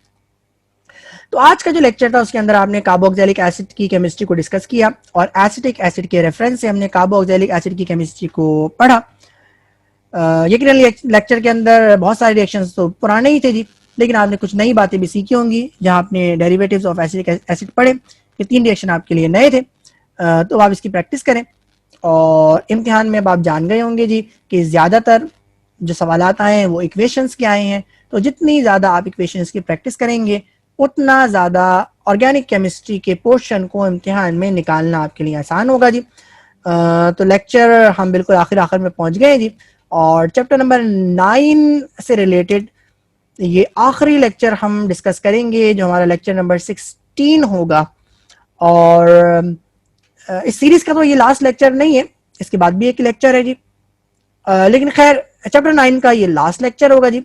तो आज का जो लेक्चर था उसके अंदर आपने कार्बोक्सिलिक एसिड की केमिस्ट्री को डिस्कस किया और एसिटिक एसिड के रेफरेंस से हमने कार्बोक्सिलिक एसिड की केमिस्ट्री को पढ़ा। यकीनन लेक्चर के अंदर बहुत सारे रिएक्शंस तो पुराने ही थे जी लेकिन आपने कुछ नई बातें भी सीखी होंगी जहां आपने डेरिवेटिव्स ऑफ एसिटिक एसिड पढ़े। ये 3 रिएक्शन आपके लिए नए थे तो आप इसकी प्रैक्टिस करें और इम्तिहान में अब आप जान गए होंगे जी कि ज़्यादातर जो सवालात आए हैं वो इक्वेशंस के आए हैं। तो जितनी ज़्यादा आप इक्वेशंस की प्रैक्टिस करेंगे उतना ज़्यादा ऑर्गेनिक केमिस्ट्री के पोर्शन को इम्तिहान में निकालना आपके लिए आसान होगा जी। तो लेक्चर हम बिल्कुल आखिर में पहुंच गए जी और चैप्टर नंबर 9 से रिलेटेड ये आखिरी लेक्चर हम डिस्कस करेंगे जो हमारा लेक्चर नंबर 16 होगा। और इस सीरीज का तो ये लास्ट लेक्चर नहीं है, इसके बाद भी एक लेक्चर है जी। लेकिन खैर चैप्टर 9 का ये लास्ट लेक्चर होगा जी।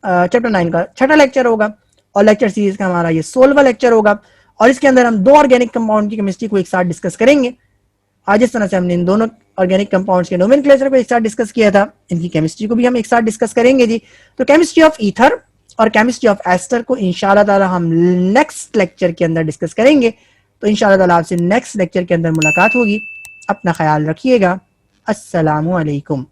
चैप्टर 9 का छठा लेक्चर होगा और लेक्चर सीरीज का हमारा ये 16वां लेक्चर होगा और इसके अंदर हम 2 ऑर्गेनिक कंपाउंड की केमिस्ट्री को एक साथ डिस्कस करेंगे। आज इस तरह से हमने इन दोनों ऑर्गेनिक कंपाउंड्स के नोमेनक्लेचर को एक साथ डिस्कस किया था, इनकी केमिस्ट्री को भी हम एक साथ डिस्कस करेंगे जी। तो केमिस्ट्री ऑफ ईथर और केमिस्ट्री ऑफ एस्टर को इंशाल्लाह ताला हम नेक्स्ट लेक्चर के अंदर डिस्कस करेंगे। तो इंशाल्लाह ताला आपसे नेक्स्ट लेक्चर के अंदर मुलाकात होगी। अपना ख्याल रखिएगा। अस्सलामु अलैकुम।